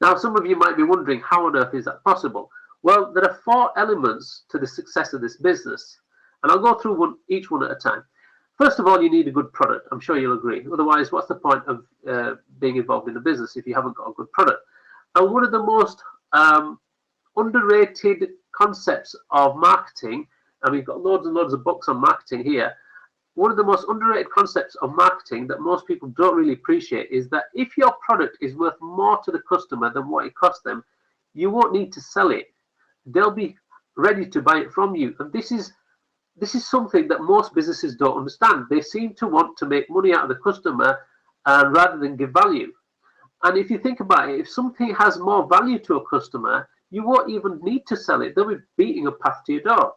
Now, some of you might be wondering, how on earth is that possible? Well, there are 4 elements to the success of this business, and I'll go through each one at a time. First of all, you need a good product. I'm sure you'll agree. Otherwise, what's the point of being involved in a business if you haven't got a good product? And one of the most underrated concepts of marketing, and we've got loads and loads of books on marketing here, one of the most underrated concepts of marketing that most people don't really appreciate is that if your product is worth more to the customer than what it costs them, you won't need to sell it. They'll be ready to buy it from you. And this is something that most businesses don't understand. They seem to want to make money out of the customer rather than give value. And if you think about it, if something has more value to a customer, you won't even need to sell it. They'll be beating a path to your door.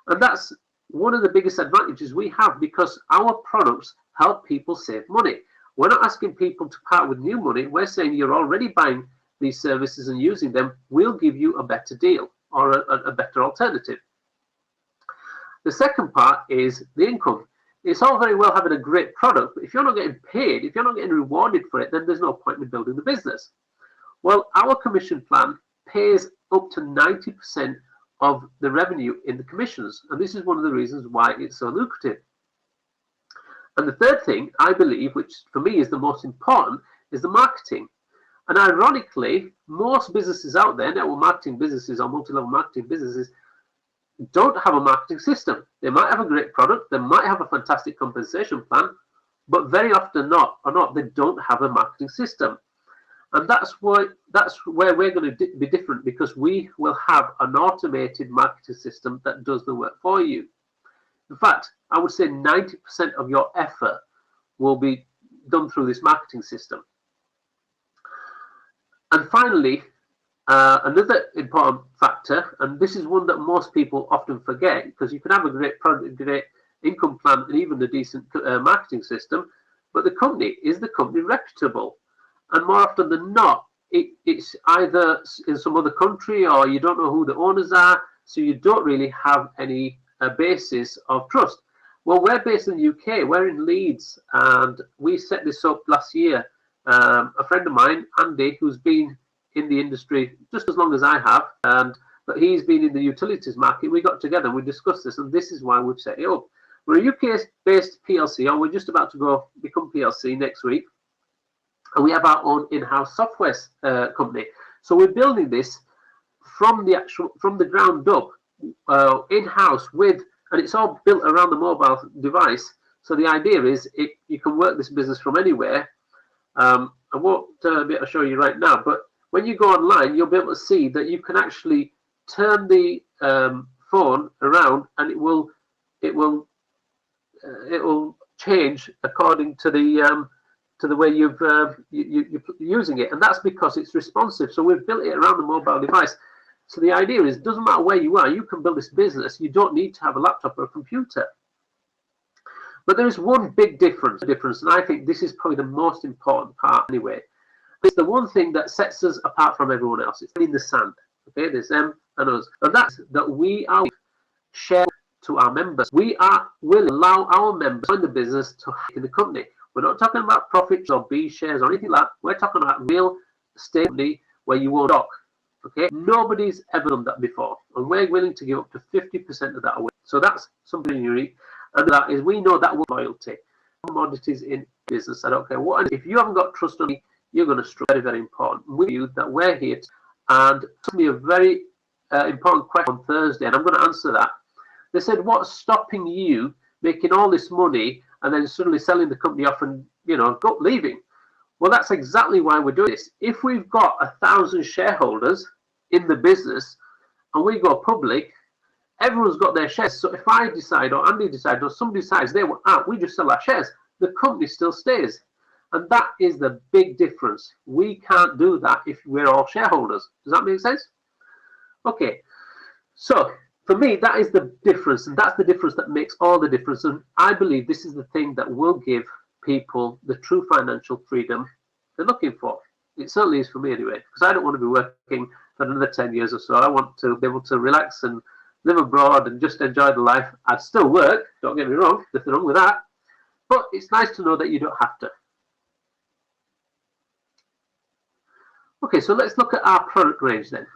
And that's one of the biggest advantages we have, because our products help people save money. We're not asking people to part with new money. We're saying you're already buying these services and using them. We'll give you a better deal or a better alternative. The second part is the income. It's all very well having a great product, but if you're not getting paid, if you're not getting rewarded for it, then there's no point in building the business. Well, our commission plan pays up to 90% of the revenue in the commissions, and this is one of the reasons why it's so lucrative. And the third thing, I believe, which for me is the most important, is the marketing. And ironically, most businesses out there, network marketing businesses or multi-level marketing businesses, don't have a marketing system. They might have a great product, they might have a fantastic compensation plan, but very often they don't have a marketing system. And that's where we're going to be different, because we will have an automated marketing system that does the work for you. In fact, I would say 90% of your effort will be done through this marketing system. And finally, another important factor, and this is one that most people often forget, because you can have a great product, a great income plan, and even a decent marketing system, but the company reputable? And more often than not, it's either in some other country or you don't know who the owners are, so you don't really have any basis of trust. Well, we're based in the UK, we're in Leeds, and we set this up last year. A friend of mine, Andy, who's been in the industry just as long as I have, but he's been in the utilities market. We got together and we discussed this, and this is why we've set it up. We're a UK-based PLC, or we're just about to become PLC next week. And we have our own in-house software company. So we're building this from the ground up, in-house and it's all built around the mobile device. So the idea is you can work this business from anywhere. I won't be able to show you right now, but when you go online, you'll be able to see that you can actually turn the phone around, and it will change according to the way you're using it, and that's because it's responsive. So we've built it around the mobile device. So the idea is, it doesn't matter where you are, you can build this business. You don't need to have a laptop or a computer. But there is one big difference, and I think this is probably the most important part anyway. It's the one thing that sets us apart from everyone else. It's in the sand. Okay, there's them and us, and that's that we are share to our members. We will allow our members in the business to hack in the company. We're not talking about profits or B shares or anything like that. We're talking about real estate company where you own stock. Okay, nobody's ever done that before, and we're willing to give up to 50% of that away. So that's something unique, and that is we know that will loyalty. Commodities in business. I don't care what. If you haven't got trust on me, you're going to struggle. Very, very important. With you that we're here, and took me a very important question on Thursday, and I'm going to answer that. They said, "What's stopping you making all this money and then suddenly selling the company off and leaving?" Well, that's exactly why we're doing this. If we've got 1,000 shareholders in the business and we go public, everyone's got their shares. So if I decide, or Andy decides, or somebody decides they want out, we just sell our shares. The company still stays. And that is the big difference. We can't do that if we're all shareholders. Does that make sense? Okay. So for me, that is the difference. And that's the difference that makes all the difference. And I believe this is the thing that will give people the true financial freedom they're looking for. It certainly is for me anyway, because I don't want to be working for another 10 years or so. I want to be able to relax and live abroad and just enjoy the life. I'd still work, don't get me wrong, nothing wrong with that. But it's nice to know that you don't have to. Okay, so let's look at our product range then.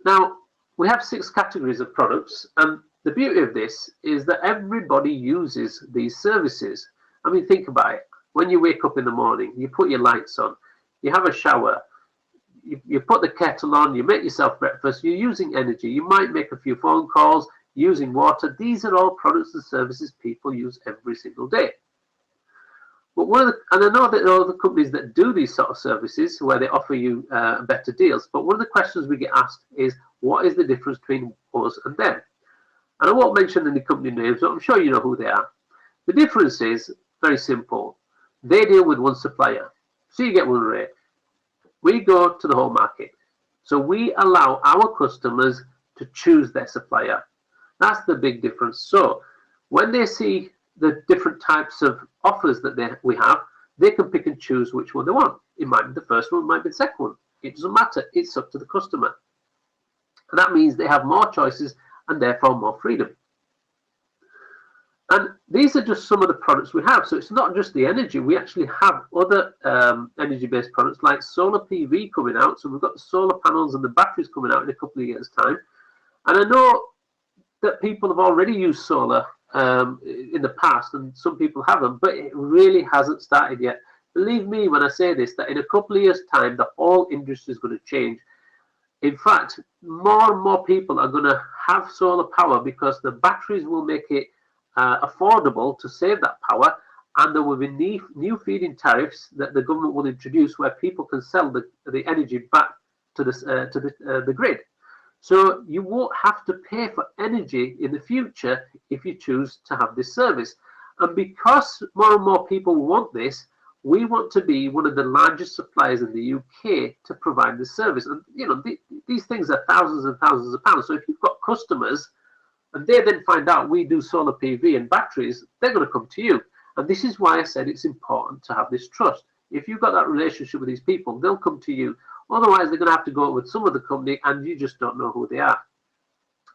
Now, we have 6 categories of products, and the beauty of this is that everybody uses these services. I mean, think about it. When you wake up in the morning, you put your lights on, you have a shower, you put the kettle on, you make yourself breakfast, you're using energy, you might make a few phone calls, using water. These are all products and services people use every single day. But and I know that there are other companies that do these sort of services where they offer you better deals. But one of the questions we get asked is, what is the difference between us and them? And I won't mention any company names, but I'm sure you know who they are. The difference is very simple. They deal with one supplier, so you get one rate. We go to the whole market. So we allow our customers to choose their supplier. That's the big difference. So when they see the different types of offers that we have, they can pick and choose which one they want. It might be the first one, it might be the second one. It doesn't matter. It's up to the customer. And that means they have more choices and therefore more freedom. And these are just some of the products we have. So it's not just the energy. We actually have other energy-based products like solar PV coming out. So we've got the solar panels and the batteries coming out in a couple of years' time. And I know that people have already used solar in the past, and some people haven't, but it really hasn't started yet. Believe me when I say this, that in a couple of years' time, the whole industry is going to change. In fact, more and more people are going to have solar power because the batteries will make it affordable to save that power, and there will be new feed-in tariffs that the government will introduce where people can sell the energy back to the grid. So you won't have to pay for energy in the future if you choose to have this service. And because more and more people want this, we want to be one of the largest suppliers in the UK to provide this service. And you know, these things are thousands and thousands of pounds. So if you've got customers and they then find out we do solar PV and batteries, they're going to come to you. And this is why I said it's important to have this trust. If you've got that relationship with these people, they'll come to you. Otherwise, they're going to have to go with some other company and you just don't know who they are.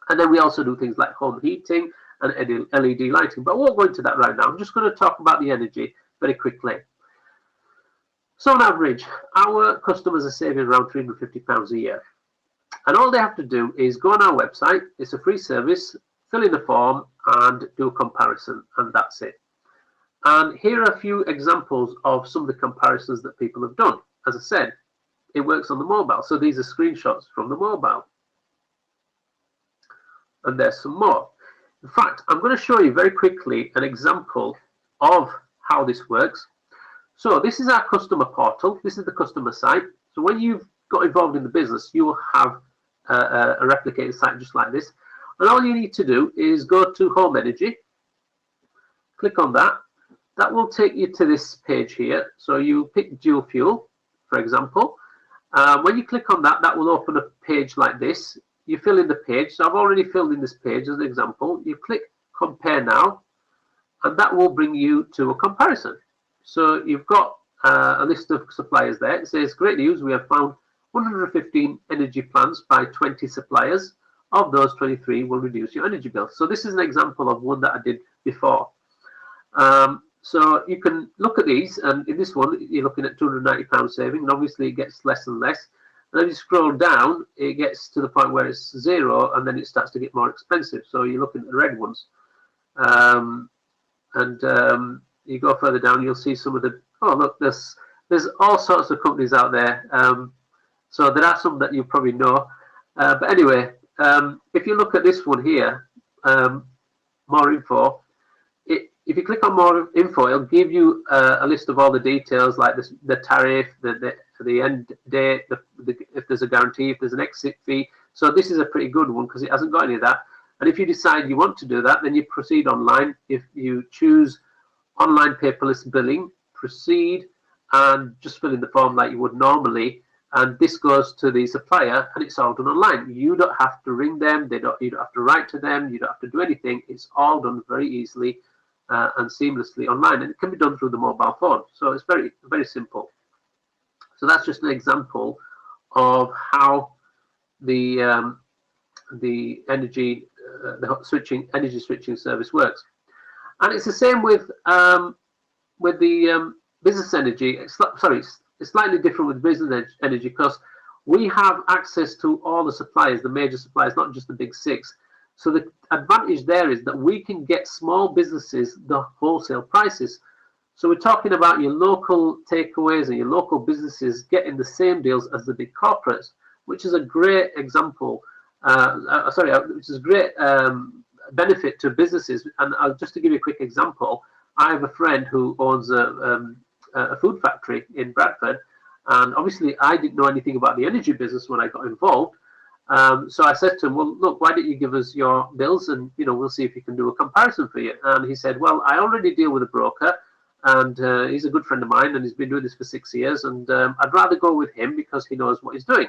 And then we also do things like home heating and LED lighting. But I won't go into that right now. I'm just going to talk about the energy very quickly. So on average, our customers are saving around £350 a year. And all they have to do is go on our website. It's a free service, fill in the form and do a comparison, and that's it. And here are a few examples of some of the comparisons that people have done. As I said, it works on the mobile. So these are screenshots from the mobile. And there's some more. In fact, I'm going to show you very quickly an example of how this works. So this is our customer portal. This is the customer site. So when you've got involved in the business, you will have a replicated site just like this. And all you need to do is go to Home Energy. Click on that. That will take you to this page here. So you pick dual fuel, for example. When you click on that, that will open a page like this. You fill in the page. So I've already filled in this page as an example. You click Compare Now, and that will bring you to a comparison. So you've got a list of suppliers there. It says, great news, we have found 115 energy plans by 20 suppliers. Of those, 23 will reduce your energy bill. So this is an example of one that I did before. So you can look at these, and in this one, you're looking at £290 saving, and obviously it gets less and less. And then you scroll down, it gets to the point where it's 0, and then it starts to get more expensive. So you're looking at the red ones. You go further down, you'll see some of the, oh look, there's all sorts of companies out there. So there are some that you probably know. But anyway, if you look at this one here, more info, if you click on more info, it'll give you a list of all the details, like the tariff, the end date, if there's a guarantee, if there's an exit fee. So this is a pretty good one because it hasn't got any of that. And if you decide you want to do that, then you proceed online. If you choose online paperless billing, proceed and just fill in the form like you would normally, and this goes to the supplier and it's all done online. You don't have to ring them, you don't have to write to them, you don't have to do anything. It's all done very easily and seamlessly online, and it can be done through the mobile phone. So it's very, very simple. So that's just an example of how the energy switching service works. And it's the same with the business energy, sorry, it's slightly different with business energy because we have access to all the suppliers, the major suppliers, not just the big six. So the advantage there is that we can get small businesses the wholesale prices. So we're talking about your local takeaways and your local businesses getting the same deals as the big corporates, which is a great example. Which is a great benefit to businesses. And just to give you a quick example, I have a friend who owns a food factory in Bradford, and obviously I didn't know anything about the energy business when I got involved. So I said to him, well, look, why don't you give us your bills and, you know, we'll see if he can do a comparison for you. And he said, well, I already deal with a broker, and he's a good friend of mine, and he's been doing this for 6 years, and I'd rather go with him because he knows what he's doing.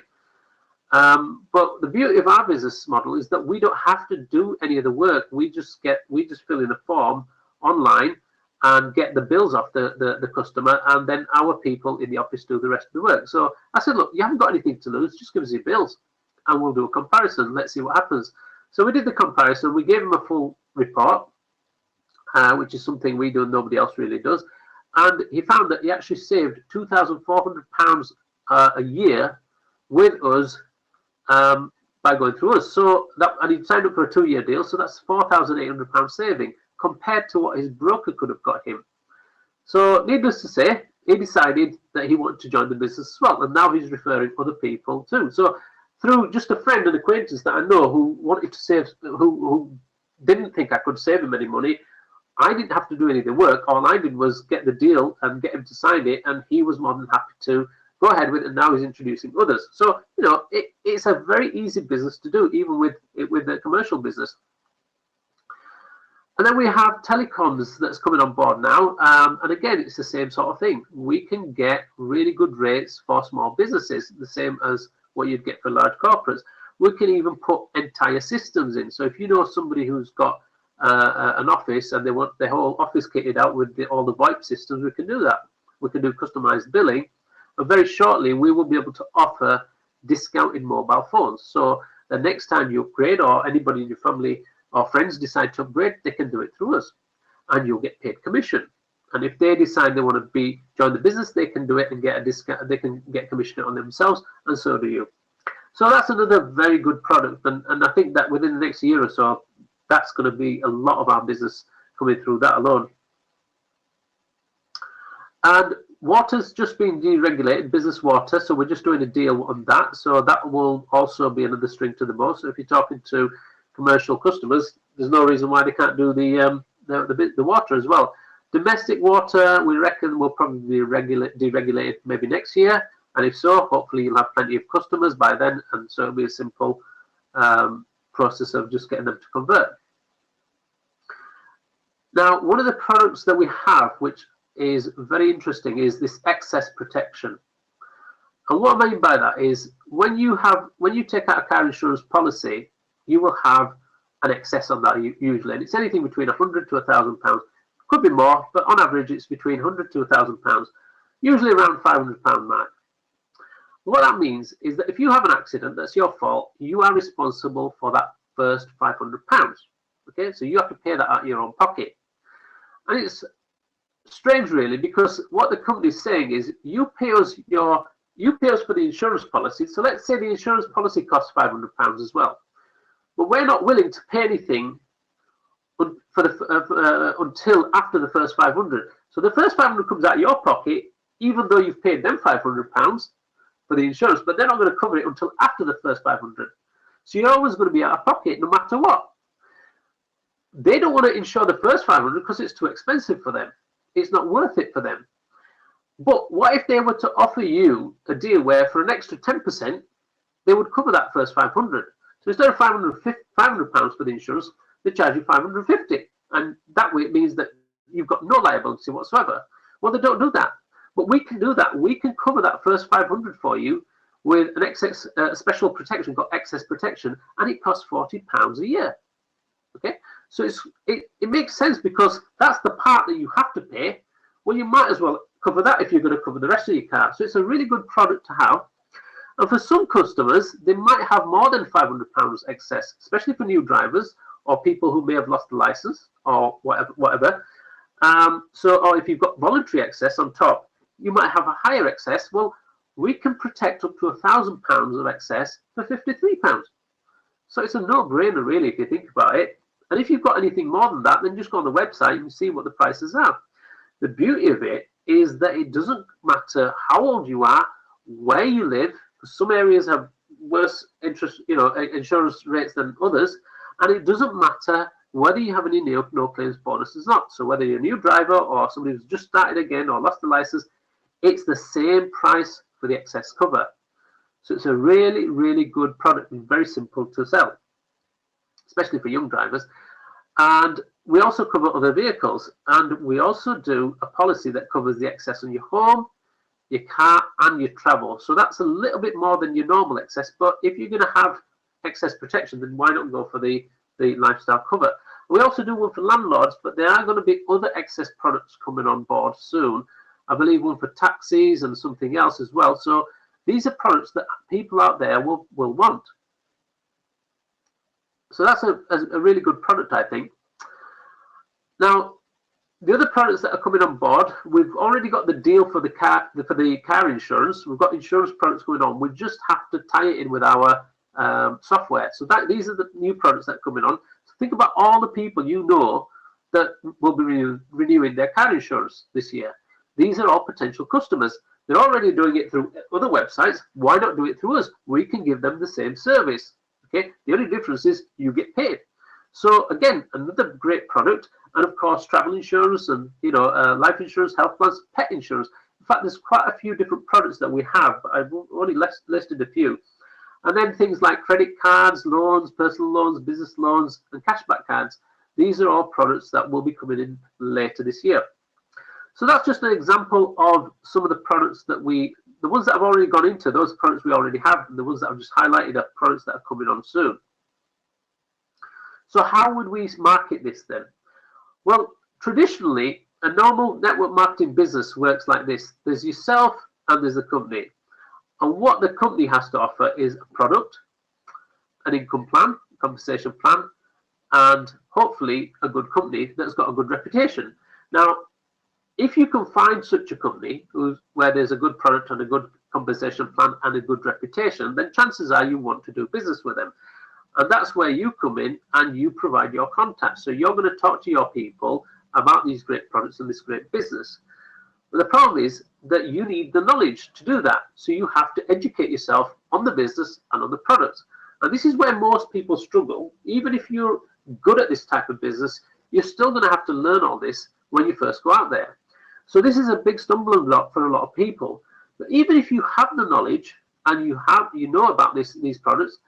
But the beauty of our business model is that we don't have to do any of the work. We just fill in a form online and get the bills off the customer, and then our people in the office do the rest of the work. So I said, look, you haven't got anything to lose, just give us your bills and we'll do a comparison. Let's see what happens. So we did the comparison. We gave him a full report, which is something we do and nobody else really does. And he found that he actually saved £2,400 a year with us by going through us. So that, and he signed up for a 2-year deal, so that's £4,800 saving compared to what his broker could have got him. So needless to say, he decided that he wanted to join the business as well, and now he's referring other people too. So through just a friend and acquaintance that I know who wanted to save, who didn't think I could save him any money, I didn't have to do any of the work. All I did was get the deal and get him to sign it, and he was more than happy to go ahead with it, and now he's introducing others. So, you know, it's a very easy business to do, even with the commercial business. And then we have telecoms that's coming on board now. And again, it's the same sort of thing. We can get really good rates for small businesses, the same as what you'd get for large corporates. We can even put entire systems in. So if you know somebody who's got an office and they want their whole office kitted out with all the VoIP systems, we can do that. We can do customized billing. And very shortly, we will be able to offer discounted mobile phones. So the next time you upgrade, or anybody in your family or friends decide to upgrade, they can do it through us, and you'll get paid commission. And if they decide they want to join the business, they can do it and get a discount. They can get commission on themselves, and so do you. So that's another very good product, and I think that within the next year or so, that's going to be a lot of our business coming through that alone. And water's just been deregulated, business water, so we're just doing a deal on that. So that will also be another string to the bow. So if you're talking to commercial customers, there's no reason why they can't do the water as well. Domestic water, we reckon, will probably be deregulated maybe next year, and if so, hopefully you'll have plenty of customers by then, and so it'll be a simple process of just getting them to convert. Now, one of the products that we have, which is very interesting, is this excess protection. And what I mean by that is when you take out a car insurance policy, you will have an excess on that usually, and it's anything between £100 to £1,000. Could be more, but on average it's between £100 to £1,000, usually around £500 mark. What that means is that if you have an accident that's your fault, you are responsible for that first £500. Okay, so you have to pay that out of your own pocket. And it's strange really, because what the company is saying is you pay us for the insurance policy. So let's say the insurance policy costs £500 as well, but we're not willing to pay anything until after the first 500. So the first 500 comes out of your pocket, even though you've paid them £500 for the insurance, but they're not going to cover it until after the first 500. So you're always going to be out of pocket no matter what. They don't want to insure the first 500 because it's too expensive for them. It's not worth it for them. But what if they were to offer you a deal where for an extra 10%, they would cover that first 500? So instead of £500 for the insurance, they charge you £550, and that way it means that you've got no liability whatsoever. Well, they don't do that, but we can do that. We can cover that first 500 for you with an excess special protection called excess protection, and it costs £40 a year. Okay, so it makes sense because that's the part that you have to pay. Well, you might as well cover that if you're going to cover the rest of your car. So it's a really good product to have. And for some customers, they might have more than £500 excess, especially for new drivers or people who may have lost the license or whatever. Or if you've got voluntary excess on top, you might have a higher excess. Well, we can protect up to £1,000 of excess for £53. So it's a no-brainer, really, if you think about it. And if you've got anything more than that, then just go on the website and see what the prices are. The beauty of it is that it doesn't matter how old you are, where you live. Some areas have worse insurance rates than others, and it doesn't matter whether you have any no claims bonuses or not. So whether you're a new driver or somebody who's just started again or lost the license, it's the same price for the excess cover. So it's a really, really good product and very simple to sell, especially for young drivers. And we also cover other vehicles, and we also do a policy that covers the excess on your home, your car, and your travel. So that's a little bit more than your normal excess, but if you're going to have excess protection, then why not go for the lifestyle cover? We also do one for landlords, but there are going to be other excess products coming on board soon. I believe one for taxis and something else as well. So these are products that people out there will want. So that's a really good product, I think. Now, the other products that are coming on board, we've already got the deal for the car insurance. We've got insurance products going on. We just have to tie it in with our software. So these are the new products that are coming on. So think about all the people you know that will be renewing their car insurance this year. These are all potential customers. They're already doing it through other websites. Why not do it through us? We can give them the same service. Okay. The only difference is you get paid. So again, another great product, and of course, travel insurance and life insurance, health plans, pet insurance. In fact, there's quite a few different products that we have, but I've only listed a few. And then things like credit cards, loans, personal loans, business loans, and cashback cards. These are all products that will be coming in later this year. So that's just an example of some of the products that the ones that I've already gone into, those products we already have, and the ones that I've just highlighted are products that are coming on soon. So how would we market this then? Well, traditionally, a normal network marketing business works like this. There's yourself and there's the company. And what the company has to offer is a product, an income plan, compensation plan, and hopefully a good company that's got a good reputation. Now, if you can find such a company where there's a good product and a good compensation plan and a good reputation, then chances are you want to do business with them. And that's where you come in and you provide your contacts. So you're going to talk to your people about these great products and this great business. But the problem is that you need the knowledge to do that. So you have to educate yourself on the business and on the products. And this is where most people struggle. Even if you're good at this type of business, you're still going to have to learn all this when you first go out there. So this is a big stumbling block for a lot of people. But even if you have the knowledge and you know about these products,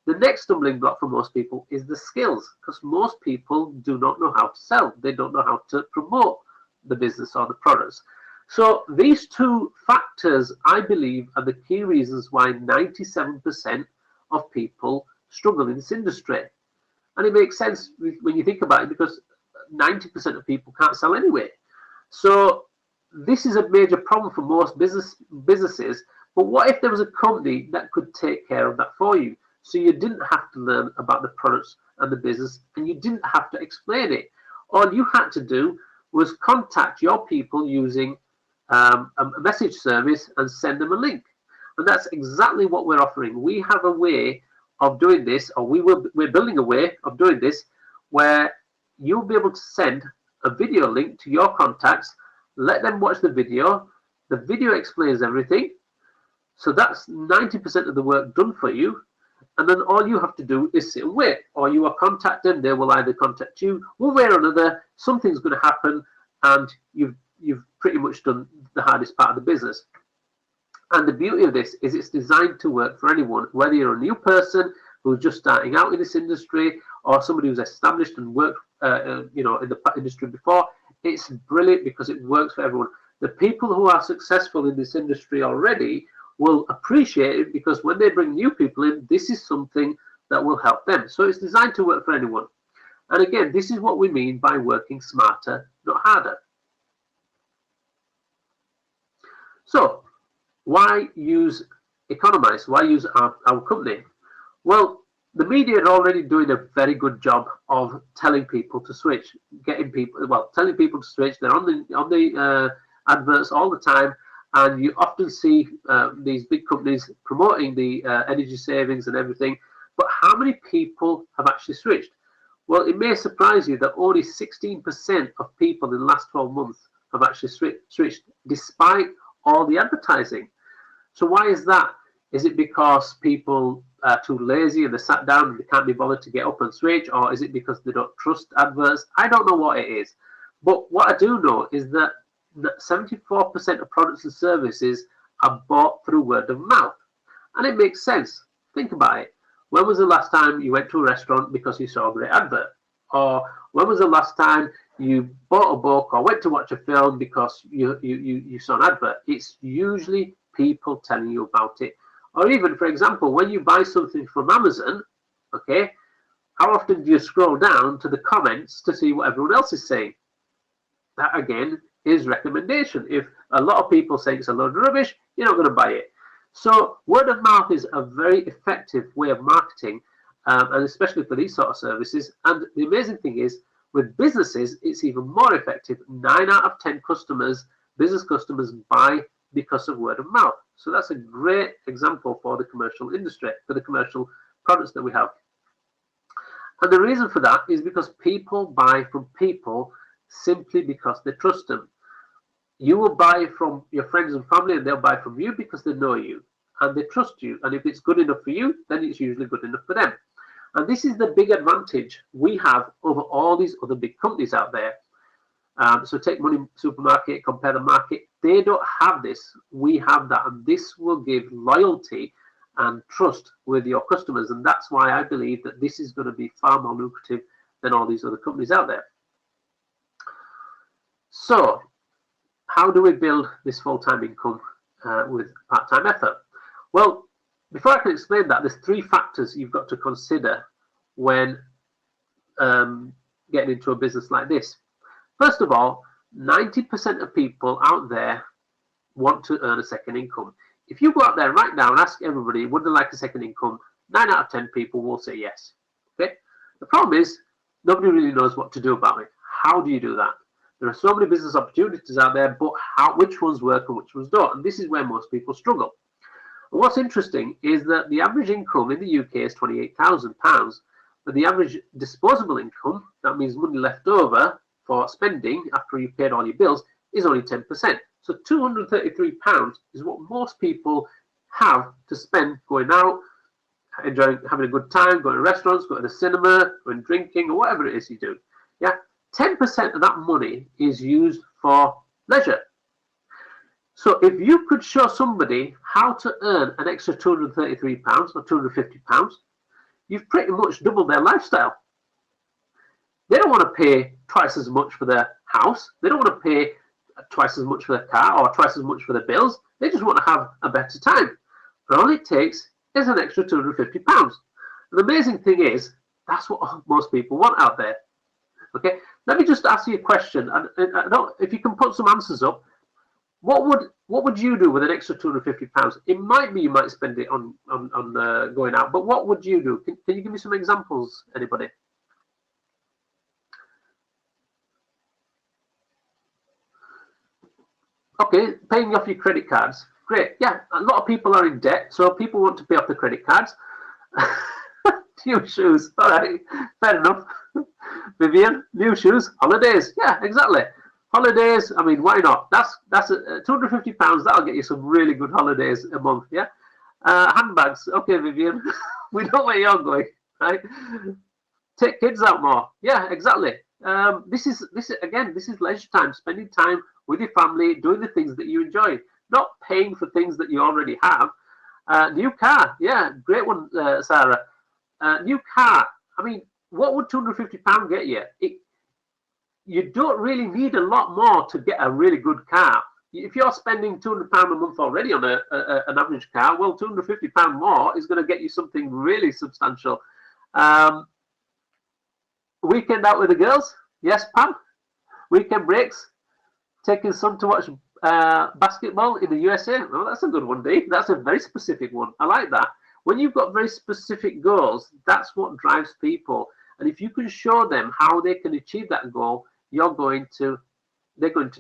the next stumbling block for most people is the skills, because most people do not know how to sell. They don't know how to promote the business or the products. So these two factors, I believe, are the key reasons why 97% of people struggle in this industry. And it makes sense when you think about it, because 90% of people can't sell anyway. So this is a major problem for most businesses. But what if there was a company that could take care of that for you? So you didn't have to learn about the products and the business, and you didn't have to explain it. All you had to do was contact your people using a message service and send them a link. And that's exactly what we're offering. We have a way of doing this, or we're building a way of doing this, where you'll be able to send a video link to your contacts, let them watch the video. The video explains everything. So that's 90% of the work done for you. And then all you have to do is sit and wait, or you are contacted. They will either contact you one way or another. Something's going to happen, and you've pretty much done the hardest part of the business. And the beauty of this is it's designed to work for anyone, whether you're a new person who's just starting out in this industry, or somebody who's established and worked, in the industry before. It's brilliant because it works for everyone. The people who are successful in this industry already will appreciate it, because when they bring new people in, this is something that will help them. So it's designed to work for anyone. And again, this is what we mean by working smarter, not harder. So why use Economize? Why use our company? Well, the media are already doing a very good job of telling people to switch, telling people to switch. They're on the adverts all the time, and you often see these big companies promoting the energy savings and everything. But how many people have actually switched? Well, it may surprise you that only 16% of people in the last 12 months have actually switched, despite all the advertising. So why is that? Is it because people are too lazy and they sat down and they can't be bothered to get up and switch? Or is it because they don't trust adverts? I don't know what it is. But what I do know is that 74% of products and services are bought through word of mouth. And it makes sense. Think about it. When was the last time you went to a restaurant because you saw a great advert? Or when was the last time you bought a book or went to watch a film because you saw an advert? It's usually people telling you about it. Or even, for example, when you buy something from Amazon, okay, how often do you scroll down to the comments to see what everyone else is saying? That, again, is recommendation. If a lot of people say it's a load of rubbish, you're not going to buy it. So word of mouth is a very effective way of marketing, and especially for these sort of services. And the amazing thing is, with businesses, it's even more effective. 9 out of 10 business customers, buy because of word of mouth. So that's a great example for the commercial industry, for the commercial products that we have. And the reason for that is because people buy from people simply because they trust them. You will buy from your friends and family, and they'll buy from you because they know you and they trust you. And if it's good enough for you, then it's usually good enough for them. And this is the big advantage we have over all these other big companies out there. So take Money Supermarket, Compare the Market. They don't have this. We have that. And this will give loyalty and trust with your customers. And that's why I believe that this is going to be far more lucrative than all these other companies out there. So how do we build this full-time income with part-time effort? Well, before I can explain that, there's 3 factors you've got to consider when getting into a business like this. First of all, 90% of people out there want to earn a second income. If you go out there right now and ask everybody, would they like a second income, 9 out of 10 people will say yes. Okay. The problem is, nobody really knows what to do about it. How do you do that? There are so many business opportunities out there, but which ones work and which ones don't? And this is where most people struggle. And what's interesting is that the average income in the UK is £28,000, but the average disposable income, that means money left over for spending after you've paid all your bills, is only 10%. So £233 is what most people have to spend going out, enjoying, having a good time, going to restaurants, going to the cinema, going drinking, or whatever it is you do. Yeah, 10% of that money is used for leisure. So if you could show somebody how to earn an extra £233 or £250, you've pretty much doubled their lifestyle. They don't want to pay twice as much for their house. They don't want to pay twice as much for their car or twice as much for their bills. They just want to have a better time. And all it takes is an extra £250. And the amazing thing is, that's what most people want out there. Okay, let me just ask you a question, and if you can put some answers up. What would you do with an extra £250? It might be you might spend it on going out, but what would you do? Can you give me some examples, anybody? Okay, paying off your credit cards. Great. Yeah, a lot of people are in debt, so people want to pay off the credit cards. New shoes. All right, fair enough. Vivian, new shoes, holidays. Yeah, exactly. Holidays. I mean, why not? That's £250. That'll get you some really good holidays a month. Yeah. Handbags. Okay, Vivian. We know where you're going, right? Take kids out more. Yeah, exactly. This is leisure time, spending time with your family, doing the things that you enjoy, not paying for things that you already have. New car. Yeah, great one, Sarah. New car. I mean, what would £250 get you? You don't really need a lot more to get a really good car. If you're spending £200 a month already on an average car, well, £250 more is going to get you something really substantial. Weekend out with the girls? Yes, Pam? Weekend breaks? Taking son to watch basketball in the USA? Well, that's a good one, Dave. That's a very specific one. I like that. When you've got very specific goals, that's what drives people. And if you can show them how they can achieve that goal, they're going to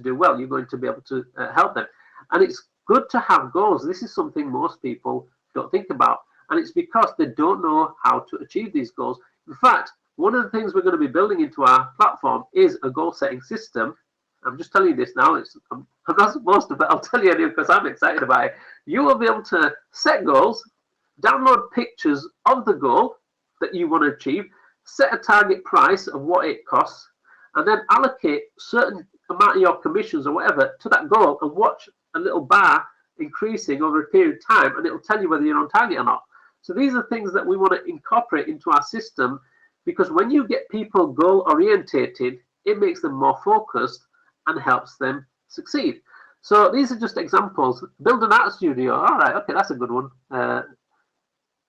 do well. You're going to be able to help them. And it's good to have goals. This is something most people don't think about. And it's because they don't know how to achieve these goals. In fact, one of the things we're going to be building into our platform is a goal setting system. I'm just telling you this now. I'm not supposed to, but I'll tell you anyway because I'm excited about it. You will be able to set goals, download pictures of the goal that you want to achieve, set a target price of what it costs, and then allocate certain amount of your commissions or whatever to that goal and watch a little bar increasing over a period of time, and it will tell you whether you're on target or not. So these are things that we want to incorporate into our system, because when you get people goal orientated, it makes them more focused and helps them succeed. So these are just examples. Build an art studio. All right, okay, that's a good one.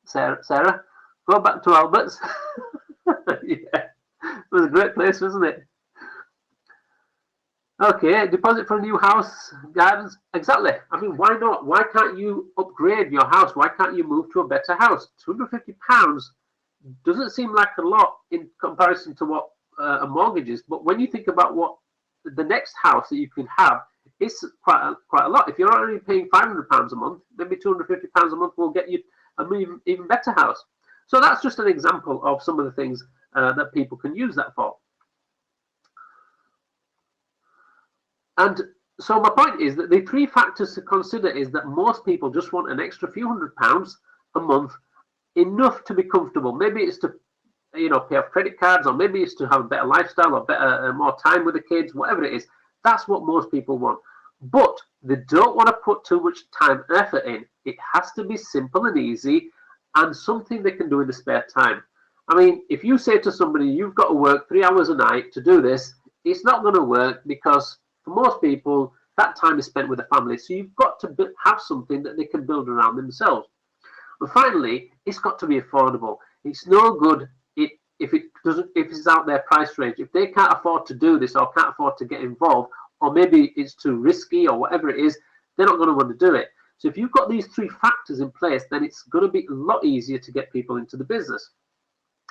Sarah, go back to Albert's. Yeah, it was a great place, wasn't it? Okay, deposit for a new house, gardens. Exactly. I mean, why not? Why can't you upgrade your house? Why can't you move to a better house? £250 doesn't seem like a lot in comparison to what a mortgage is. But when you think about what the next house that you can have, it's quite a lot. If you're only paying £500 a month, maybe £250 a month will get you an even better house. So that's just an example of some of the things that people can use that for. And so my point is that the three factors to consider is that most people just want an extra few £100s a month, enough to be comfortable. Maybe it's to, pay off credit cards, or maybe it's to have a better lifestyle, or better, more time with the kids, whatever it is. That's what most people want. But they don't want to put too much time and effort in. It has to be simple and easy, and something they can do in the spare time. I mean, if you say to somebody, you've got to work 3 hours a night to do this, it's not going to work, because for most people, that time is spent with the family. So you've got to have something that they can build around themselves. And finally, it's got to be affordable. It's no good if it's out their price range. If they can't afford to do this, or can't afford to get involved, or maybe it's too risky, or whatever it is, they're not going to want to do it. So if you've got these three factors in place, then it's going to be a lot easier to get people into the business.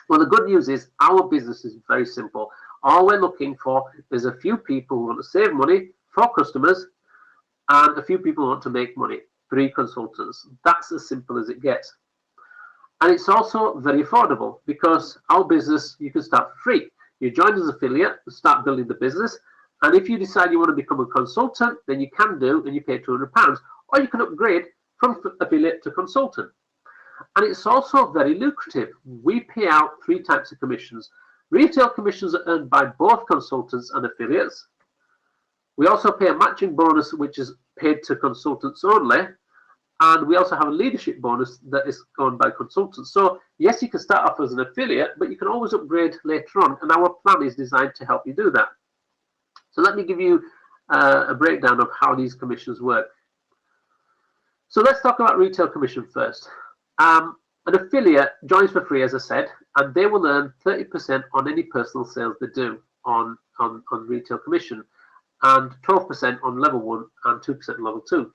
Well, the good news is our business is very simple. All we're looking for is a few people who want to save money for customers, and a few people who want to make money. 3 consultants. That's as simple as it gets. And it's also very affordable, because our business, you can start for free. You join as an affiliate and start building the business. And if you decide you want to become a consultant, then you can do, and you pay £200. Or you can upgrade from affiliate to consultant. And it's also very lucrative. We pay out 3 types of commissions. Retail commissions are earned by both consultants and affiliates. We also pay a matching bonus, which is paid to consultants only. And we also have a leadership bonus that is owned by consultants. So yes, you can start off as an affiliate, but you can always upgrade later on. And our plan is designed to help you do that. So let me give you a breakdown of how these commissions work. So let's talk about retail commission first. An affiliate joins for free, as I said, and they will earn 30% on any personal sales they do on retail commission, and 12% on level 1 and 2% on level 2.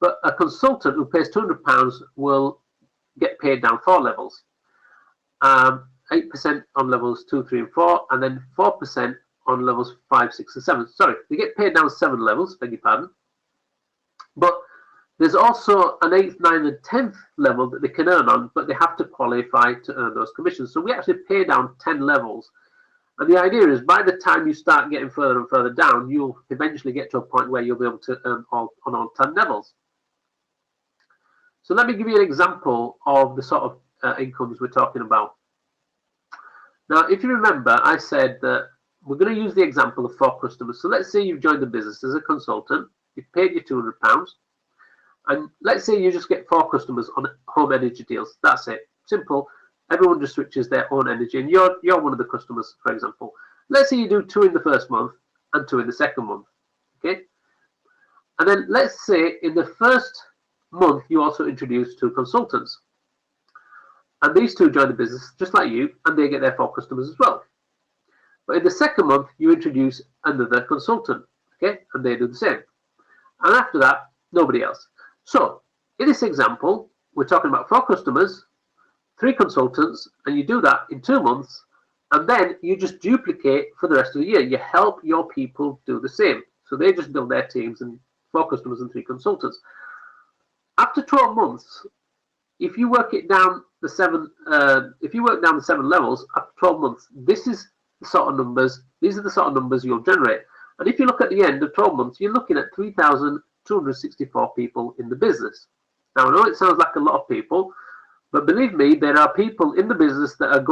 But a consultant who pays £200 will get paid down 4 levels. 8% on levels 2, 3, and 4, and then 4% on levels 5, 6, and 7. Sorry, they get paid down 7 levels, beg your pardon. But there's also an 8th, 9th, and 10th level that they can earn on, but they have to qualify to earn those commissions. So we actually pay down 10 levels. And the idea is, by the time you start getting further and further down, you'll eventually get to a point where you'll be able to earn on all 10 levels. So let me give you an example of the sort of incomes we're talking about. Now, if you remember, I said that we're going to use the example of 4 customers. So let's say you've joined the business as a consultant, you've paid your £200, and let's say you just get 4 customers on home energy deals. That's it. Simple. Everyone just switches their own energy, and you're one of the customers, for example. Let's say you do 2 in the first month and 2 in the second month. Okay? And then let's say in the first month you also introduce 2 consultants. And these 2 join the business just like you, and they get their 4 customers as well. But in the second month you introduce another consultant, okay? And they do the same. And after that, nobody else. So in this example, we're talking about 4 customers, 3 consultants, and you do that in 2 months, and then you just duplicate for the rest of the year. You help your people do the same. So they just build their teams and 4 customers and 3 consultants. After 12 months, if you work it down the 7, if you work down the 7 levels after 12 months, this is the sort of numbers. These are the sort of numbers you'll generate. And if you look at the end of 12 months, you're looking at 3,264 people in the business. Now I know it sounds like a lot of people, but believe me, there are people in the business that are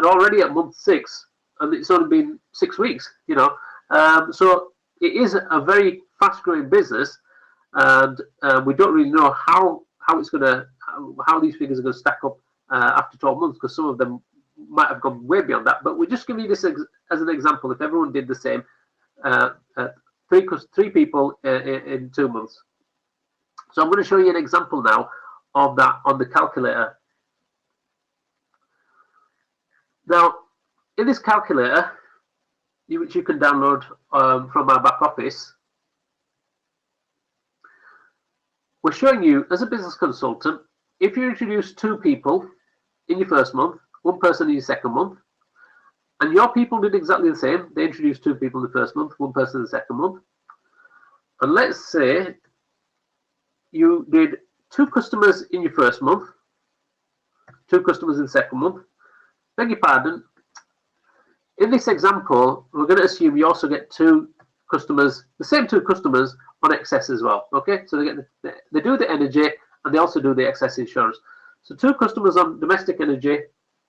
already at month 6, and it's only been 6 weeks. So it is a very fast-growing business, and we don't really know how these figures are going to stack up after 12 months, because some of them might have gone way beyond that. But we're just giving you this as an example. If everyone did the same, 3 people in 2 months. So I'm going to show you an example now of that on the calculator. Now, in this calculator, which you can download from our back office, we're showing you, as a business consultant, if you introduce 2 people in your first month, 1 person in your second month, and your people did exactly the same, they introduced 2 people in the first month, 1 person in the second month, and let's say you did 2 customers in your first month, 2 customers in the second month. Beg your pardon. In this example, we're going to assume you also get 2 customers, the same 2 customers on excess as well. Okay, so they do the energy and they also do the excess insurance. So 2 customers on domestic energy,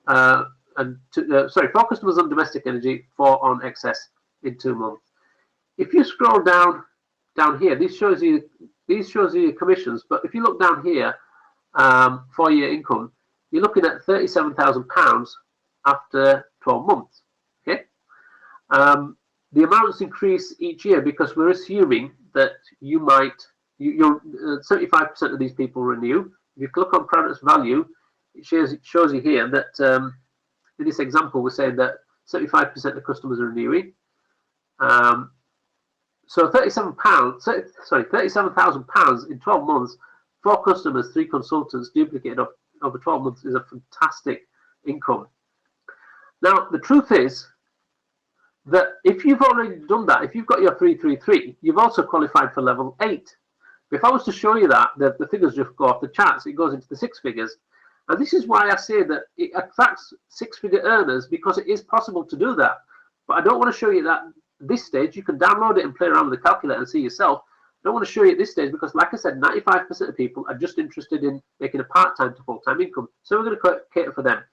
and 4 customers on domestic energy, 4 on excess in 2 months. If you scroll down here, this shows you your commissions. But if you look down here for your income, you're looking at £37,000 after 12 months. Okay, the amounts increase each year because we're assuming that you're 75% of these people renew. If you click on products value, it shows you here that in this example we're saying that 75% of customers are renewing. So £37,000 in 12 months, 4 customers, 3 consultants, duplicated over 12 months is a fantastic income. Now, the truth is that if you've already done that, if you've got your 333, you've also qualified for level 8. If I was to show you that, the figures just go off the charts. It goes into the 6 figures. And this is why I say that it attracts 6-figure earners, because it is possible to do that. But I don't want to show you that at this stage. You can download it and play around with the calculator and see yourself. I don't want to show you at this stage because, like I said, 95% of people are just interested in making a part-time to full-time income. So we're going to cater for them.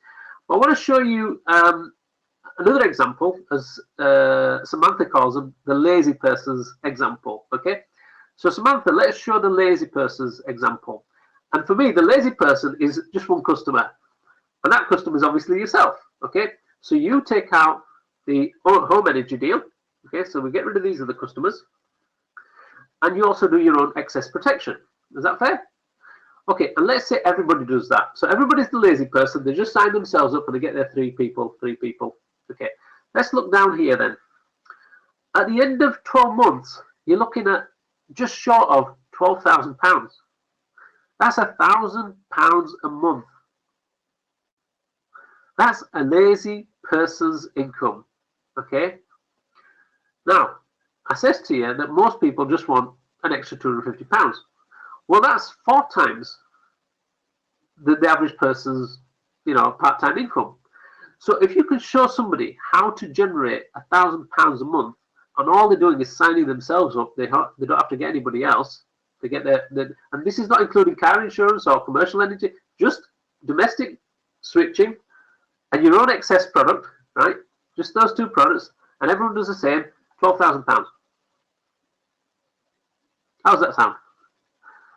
But I want to show you another example, as Samantha calls them, the lazy person's example. Okay, so Samantha, let's show the lazy person's example. And for me, the lazy person is just 1 customer, and that customer is obviously yourself. Okay, so you take out the home energy deal. Okay, so we get rid of these other customers, and you also do your own excess protection. Is that fair? Okay, and let's say everybody does that. So everybody's the lazy person. They just sign themselves up and they get their 3 people. Okay, let's look down here then. At the end of 12 months, you're looking at just short of £12,000. That's £1,000 a month. That's a lazy person's income. Okay. Now, I says to you that most people just want an extra £250. Well, that's 4 times the average person's, part-time income. So if you can show somebody how to generate £1,000 a month, and all they're doing is signing themselves up, they don't have to get anybody else. They get and this is not including car insurance or commercial energy, just domestic switching and your own excess product, right? Just those 2 products, and everyone does the same. £12,000. How's that sound?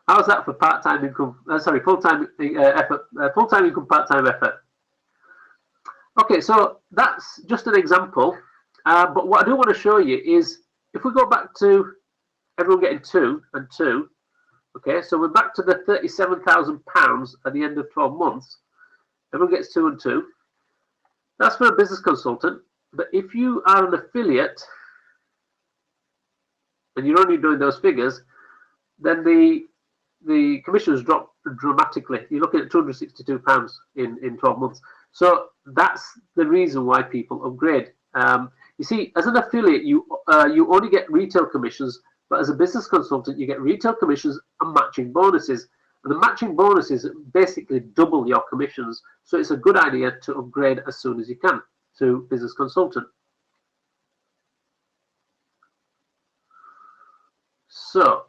How's that for part-time income? Sorry, full-time effort, full-time income, part-time effort. Okay, so that's just an example. But what I do want to show you is, if we go back to everyone getting 2 and 2, okay, so we're back to the £37,000 at the end of 12 months. Everyone gets 2 and 2. That's for a business consultant. But if you are an affiliate and you're only doing those figures, then the the commissions dropped dramatically. You're looking at £262 in 12 months. So that's the reason why people upgrade. You see, as an affiliate, you only get retail commissions, but as a business consultant, you get retail commissions and matching bonuses. And the matching bonuses basically double your commissions. So it's a good idea to upgrade as soon as you can to business consultant. So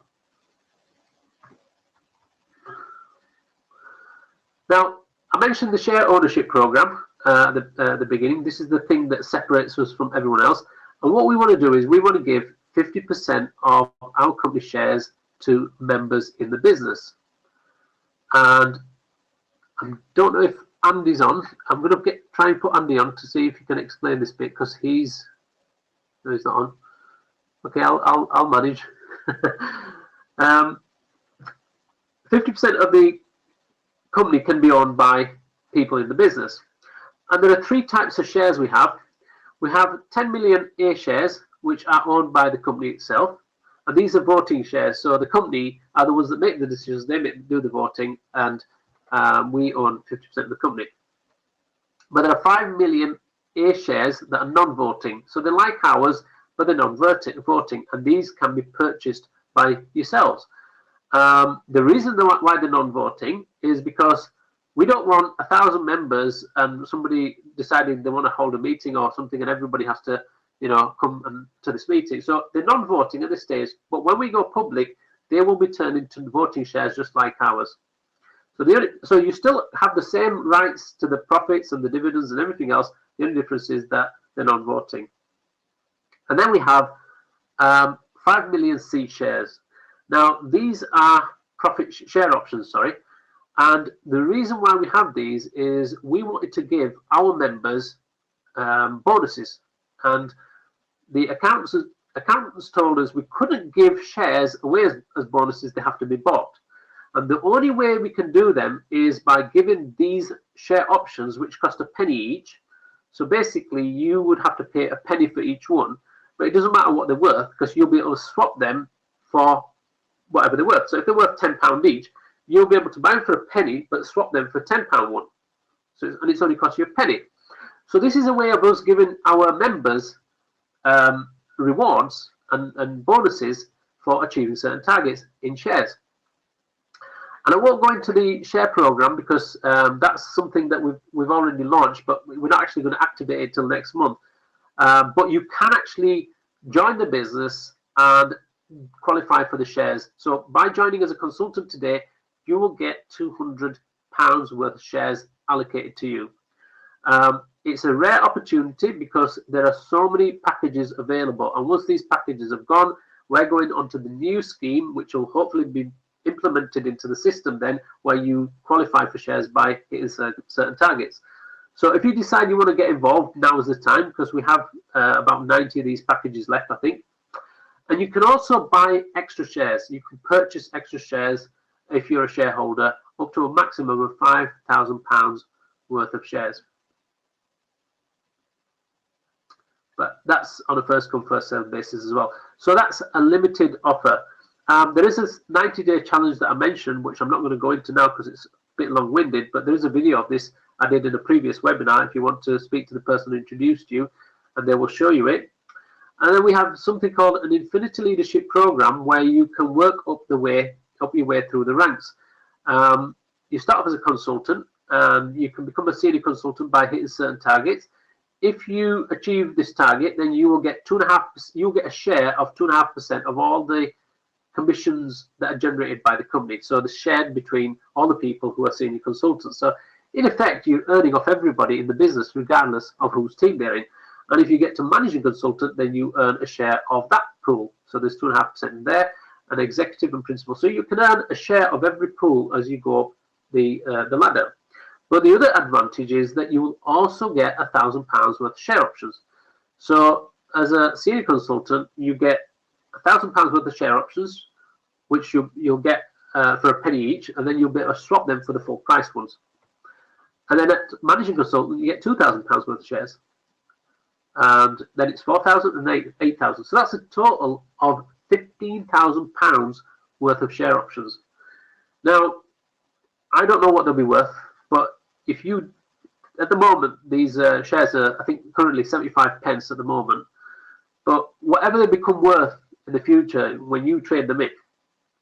now I mentioned the share ownership program at the beginning. This is the thing that separates us from everyone else. And what we want to do is we want to give 50% of our company shares to members in the business. And I don't know if Andy's on. I'm going to try and put Andy on to see if he can explain this bit, because he's not on. Okay, I'll manage. 50% of the company can be owned by people in the business, and there are three types of shares we have. We have 10 million A shares, which are owned by the company itself, and these are voting shares. So the company are the ones that make the decisions, they do the voting, and we own 50% of the company. But there are 5 million A shares that are non-voting, so they're like ours, but they're non-voting, and these can be purchased by yourselves. The reason why they're non-voting is because we don't want 1,000 members and somebody deciding they want to hold a meeting or something, and everybody has to, come to this meeting. So they're non-voting at this stage, but when we go public, they will be turned into voting shares just like ours. So you still have the same rights to the profits and the dividends and everything else. The only difference is that they're non-voting. And then we have 5 million C shares. Now, these are profit share options, and the reason why we have these is we wanted to give our members bonuses, and the accountants told us we couldn't give shares away as bonuses. They have to be bought, and the only way we can do them is by giving these share options, which cost a penny each. So basically you would have to pay a penny for each one, but it doesn't matter what they're worth, because you'll be able to swap them for whatever they're worth. So if they're worth £10 each, you'll be able to buy them for a penny, but swap them for £10 one. And it's only cost you a penny. So this is a way of us giving our members rewards and bonuses for achieving certain targets in shares. And I won't go into the share program because that's something that we've already launched, but we're not actually going to activate it till next month. But you can actually join the business and qualify for the shares. So by joining as a consultant today, you will get £200 worth of shares allocated to you. It's a rare opportunity because there are so many packages available, and once these packages have gone, we're going onto the new scheme, which will hopefully be implemented into the system then, where you qualify for shares by hitting certain targets. So if you decide you want to get involved, now is the time, because we have about 90 of these packages left, I think. And you can also buy extra shares. You can purchase extra shares if you're a shareholder, up to a maximum of £5,000 worth of shares. But that's on a first come, first served basis as well. So that's a limited offer. There is a 90-day challenge that I mentioned, which I'm not going to go into now because it's a bit long-winded, but there is a video of this I did in a previous webinar if you want to speak to the person who introduced you, and they will show you it. And then we have something called an Infinity Leadership Program, where you can work up your way through the ranks. You start off as a consultant, and you can become a senior consultant by hitting certain targets. If you achieve this target, then you will get 2.5%. You'll get a share of 2.5% of all the commissions that are generated by the company. So they're shared between all the people who are senior consultants. So in effect, you're earning off everybody in the business, regardless of whose team they're in. And if you get to managing consultant, then you earn a share of that pool. So there's 2.5% in there, and executive and principal. So you can earn a share of every pool as you go up the ladder. But the other advantage is that you will also get £1,000 worth of share options. So as a senior consultant, you get £1,000 worth of share options, which you'll get for a penny each, and then you'll be able to swap them for the full price ones. And then at managing consultant, you get £2,000 worth of shares. And then it's 4,000 and 8,000. So that's a total of £15,000 worth of share options. Now, I don't know what they'll be worth, but if you, at the moment, these shares are, I think, currently 75 pence at the moment. But whatever they become worth in the future, when you trade them in,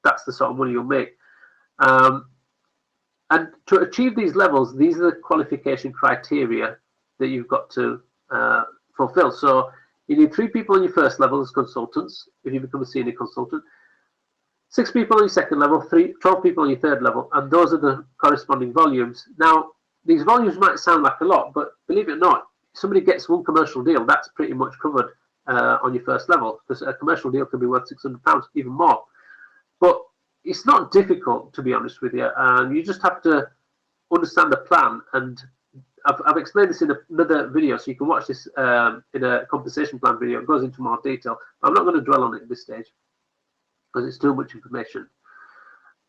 that's the sort of money you'll make. And to achieve these levels, these are the qualification criteria that you've got to fulfill. So you need 3 people on your first level as consultants, if you become a senior consultant, 6 people on your second level, 12 people on your third level, and those are the corresponding volumes. Now, these volumes might sound like a lot, but believe it or not, if somebody gets one commercial deal, that's pretty much covered on your first level, because a commercial deal could be worth £600, even more. But it's not difficult, to be honest with you, and you just have to understand the plan. And I've explained this in another video, so you can watch this in a compensation plan video. It goes into more detail. I'm not going to dwell on it at this stage because it's too much information.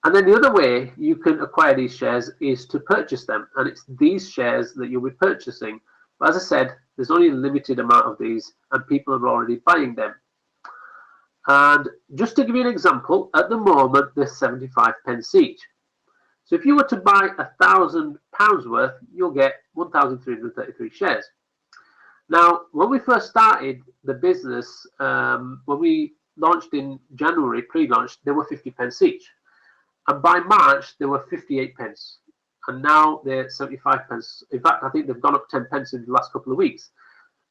And then the other way you can acquire these shares is to purchase them, and it's these shares that you'll be purchasing. But as I said, there's only a limited amount of these, and people are already buying them. And just to give you an example, at the moment, they're 75 pence each. So if you were to buy £1,000 worth, you'll get 1,333 shares. Now, when we first started the business, when we launched in January, pre-launch, they were 50 pence each. And by March, they were 58 pence. And now they're 75 pence. In fact, I think they've gone up 10 pence in the last couple of weeks.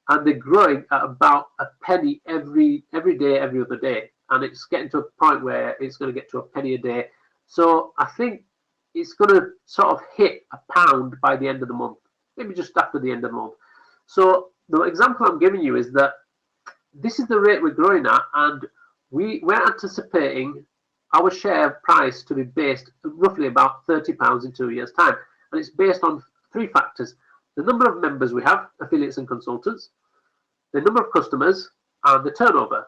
And they're growing at about a penny every day, every other day. And it's getting to a point where it's going to get to a penny a day. So I think it's going to sort of hit £1 by the end of the month, maybe just after the end of the month. So the example I'm giving you is that this is the rate we're growing at, and we're anticipating our share price to be based roughly about £30 in 2 years' time. And it's based on 3 factors: the number of members we have, affiliates and consultants, the number of customers, and the turnover.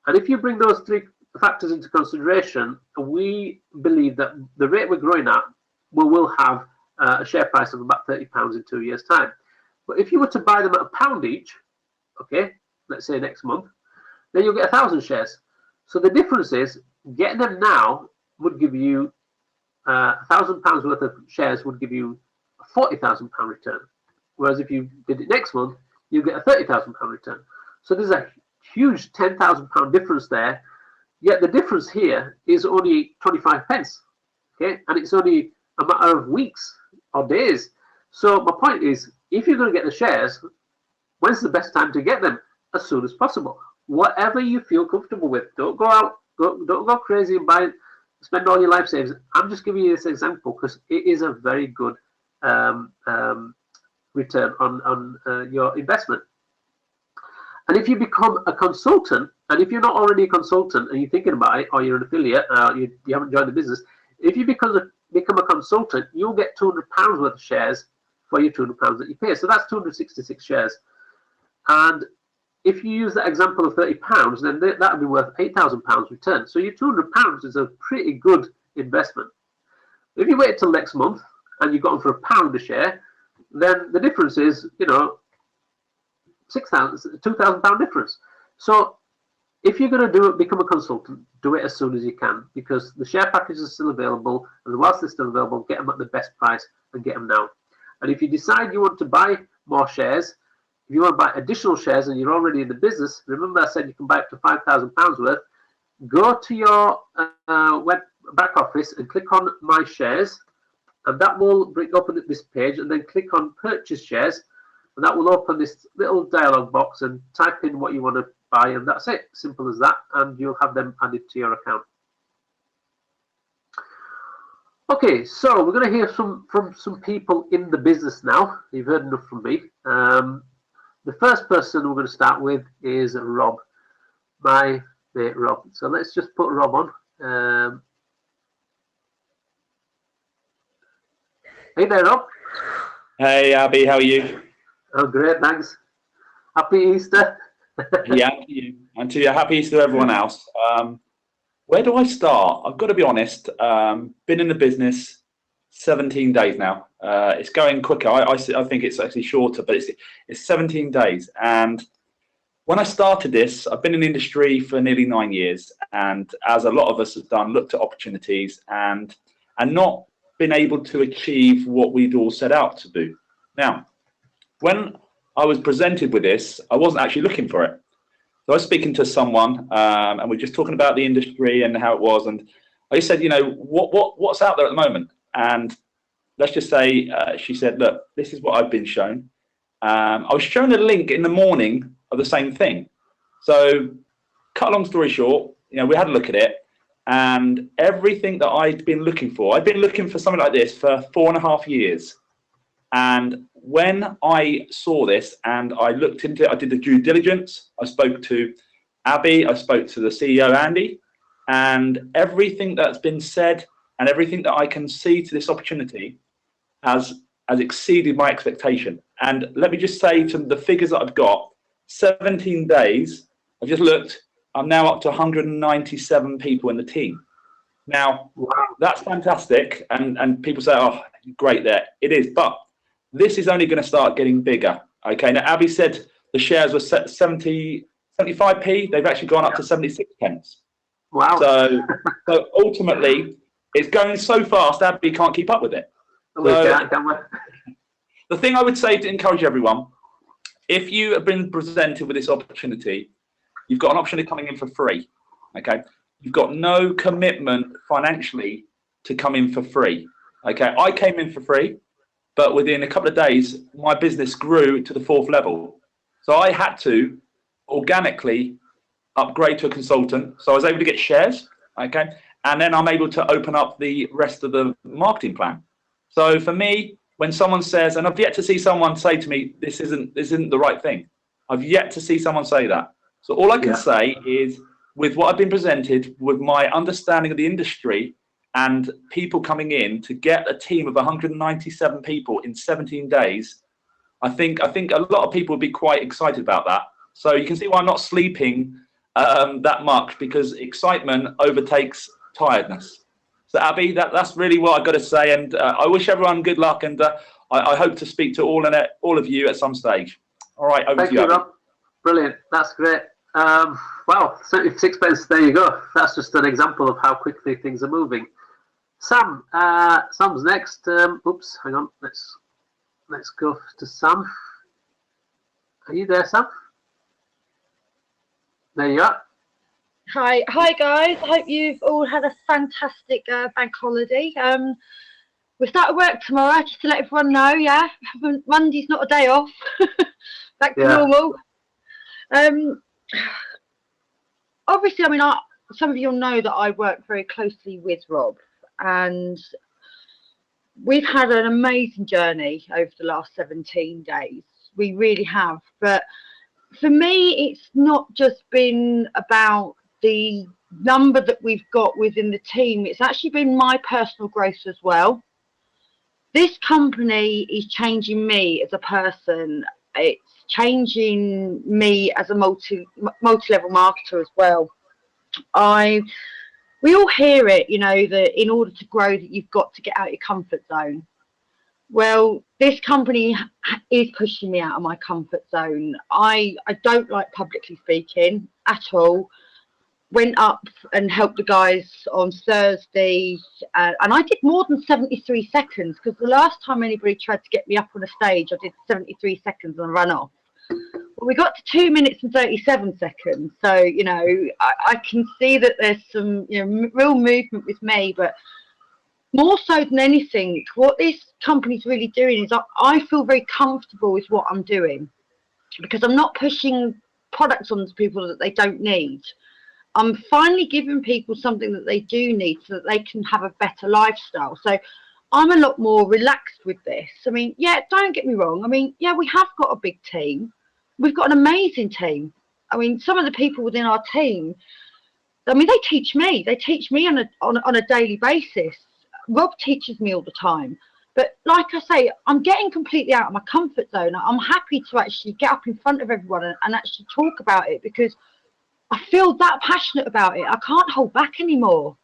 And if you bring those 3 factors into consideration, we believe that the rate we're growing at, we will have a share price of about £30 in 2 years' time. But if you were to buy them at £1 each, okay, let's say next month, then you'll get 1,000 shares. So the difference is, getting them now would give you £1,000 worth of shares would give you a £40,000 return. Whereas if you did it next month, you get a £30,000 return. So there's a huge £10,000 difference there. Yet the difference here is only 25 pence, okay? And it's only a matter of weeks or days. So my point is, if you're going to get the shares, when's the best time to get them? As soon as possible. Whatever you feel comfortable with. Don't go out, don't go crazy and buy, spend all your life savings. I'm just giving you this example because it is a very good return on your investment. And if you become a consultant, and if you're not already a consultant and you're thinking about it, or you're an affiliate, you haven't joined the business, if you become a consultant, you'll get £200 worth of shares for your £200 that you pay. So that's 266 shares. And if you use that example of £30, then that would be worth £8,000 return. So your £200 is a pretty good investment. If you wait till next month and you got them for £1 a share, then the difference is, you know, £2,000 difference. So if you're going to become a consultant, do it as soon as you can, because the share packages are still available, and whilst they're still available, get them at the best price and get them now. And if you decide you want to buy more shares, if you want to buy additional shares and you're already in the business, remember I said you can buy up to £5,000 worth, go to your web back office and click on My Shares, and that will bring open this page, and then click on Purchase Shares, and that will open this little dialog box, and type in what you want to buy, and that's it. Simple as that, and you'll have them added to your account. Okay, so we're going to hear from some people in the business now. You've heard enough from me. The first person we're going to start with is Rob, my mate Rob. So let's just put Rob on. Hey there, Rob. Hey, Abby, how are you? Oh, great, thanks. Happy Easter. Yeah, to you. And to you, happy Easter to everyone else. Where do I start? I've got to be honest. Been in the business 17 days now. It's going quicker. I think it's actually shorter, but it's 17 days. And when I started this, I've been in the industry for nearly 9 years. And as a lot of us have done, looked at opportunities. And and not been able to achieve what we'd all set out to do. Now, when I was presented with this, I wasn't actually looking for it. So I was speaking to someone, and we're just talking about the industry and how it was, and I just said, you know, what's out there at the moment? And let's just say she said, look, this is what I've been shown. I was shown a link in the morning of the same thing. So, cut a long story short, you know, we had a look at it, and everything that I'd been looking for something like this for 4.5 years. And when I saw this and I looked into it, I did the due diligence. I spoke to Abby, I spoke to the CEO, Andy, and everything that's been said and everything that I can see to this opportunity has exceeded my expectation. And let me just say, to the figures that I've got, 17 days, I've just looked, I'm now up to 197 people in the team. Now, that's fantastic. And people say, oh, great there. It is, but this is only going to start getting bigger. Okay, now Abby said the shares were 75p. They've actually gone up to 76 pence. Wow. So ultimately, it's going so fast, Abby can't keep up with it. So, the thing I would say to encourage everyone, if you have been presented with this opportunity, you've got an option of coming in for free. Okay, you've got no commitment financially to come in for free. Okay, I came in for free, but within a couple of days, my business grew to the 4th level. So I had to organically upgrade to a consultant. So I was able to get shares. Okay, and then I'm able to open up the rest of the marketing plan. So for me, when someone says, and I've yet to see someone say to me, this isn't the right thing. I've yet to see someone say that. So all I can say is, with what I've been presented, with my understanding of the industry and people coming in to get a team of 197 people in 17 days, I think a lot of people would be quite excited about that. So you can see why I'm not sleeping that much, because excitement overtakes tiredness. So Abby, that's really what I've got to say, and I wish everyone good luck, and I hope to speak to all of you at some stage. All right, over to you, Abby. Rob. Brilliant, that's great. Well, 76 pence, there you go. That's just an example of how quickly things are moving. Sam, Sam's next. Oops, hang on. Let's go to Sam. Are you there, Sam? There you are. Hi guys. I hope you've all had a fantastic bank holiday. We start work tomorrow, just to let everyone know. Yeah, Monday's not a day off. Back to normal. Obviously, I mean, some of you'll know that I work very closely with Rob, and we've had an amazing journey over the last 17 days. We really have. But for me, it's not just been about the number that we've got within the team. It's actually been my personal growth as well. This company is changing me as a person. It's changing me as a multi-level marketer as well. We all hear it, you know, that in order to grow, that you've got to get out of your comfort zone. Well, this company is pushing me out of my comfort zone. I don't like publicly speaking at all. Went up and helped the guys on Thursday, and I did more than 73 seconds, because the last time anybody tried to get me up on a stage, I did 73 seconds and ran off. Well, we got to 2 minutes and 37 seconds. So, you know, I can see that there's some, you know, real movement with me. But more so than anything, what this company's really doing is I feel very comfortable with what I'm doing, because I'm not pushing products onto people that they don't need. I'm finally giving people something that they do need, so that they can have a better lifestyle. So I'm a lot more relaxed with this. I mean, yeah, don't get me wrong. I mean, yeah, we have got a big team. We've got an amazing team. I mean, some of the people within our team, I mean, they teach me. They teach me on a daily basis. Rob teaches me all the time. But like I say, I'm getting completely out of my comfort zone. I'm happy to actually get up in front of everyone and actually talk about it, because I feel that passionate about it. I can't hold back anymore.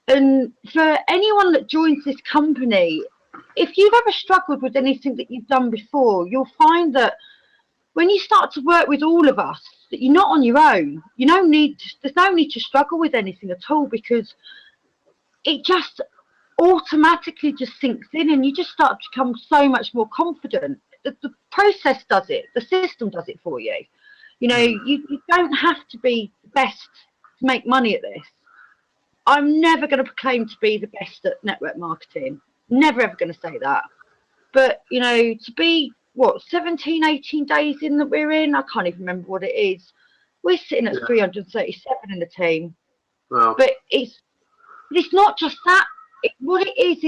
And for anyone that joins this company, if you've ever struggled with anything that you've done before, you'll find that when you start to work with all of us, that you're not on your own. There's no need to struggle with anything at all, because it just automatically just sinks in, and you just start to become so much more confident. The process does it, the system does it for you. You know, you don't have to be the best to make money at this. I'm never going to proclaim to be the best at network marketing. Never ever going to say that. But, you know, to be, what, 17, 18 days in that we're in, I can't even remember what it is. We're sitting at 337 in the team. Wow. But it's not just that. What it is,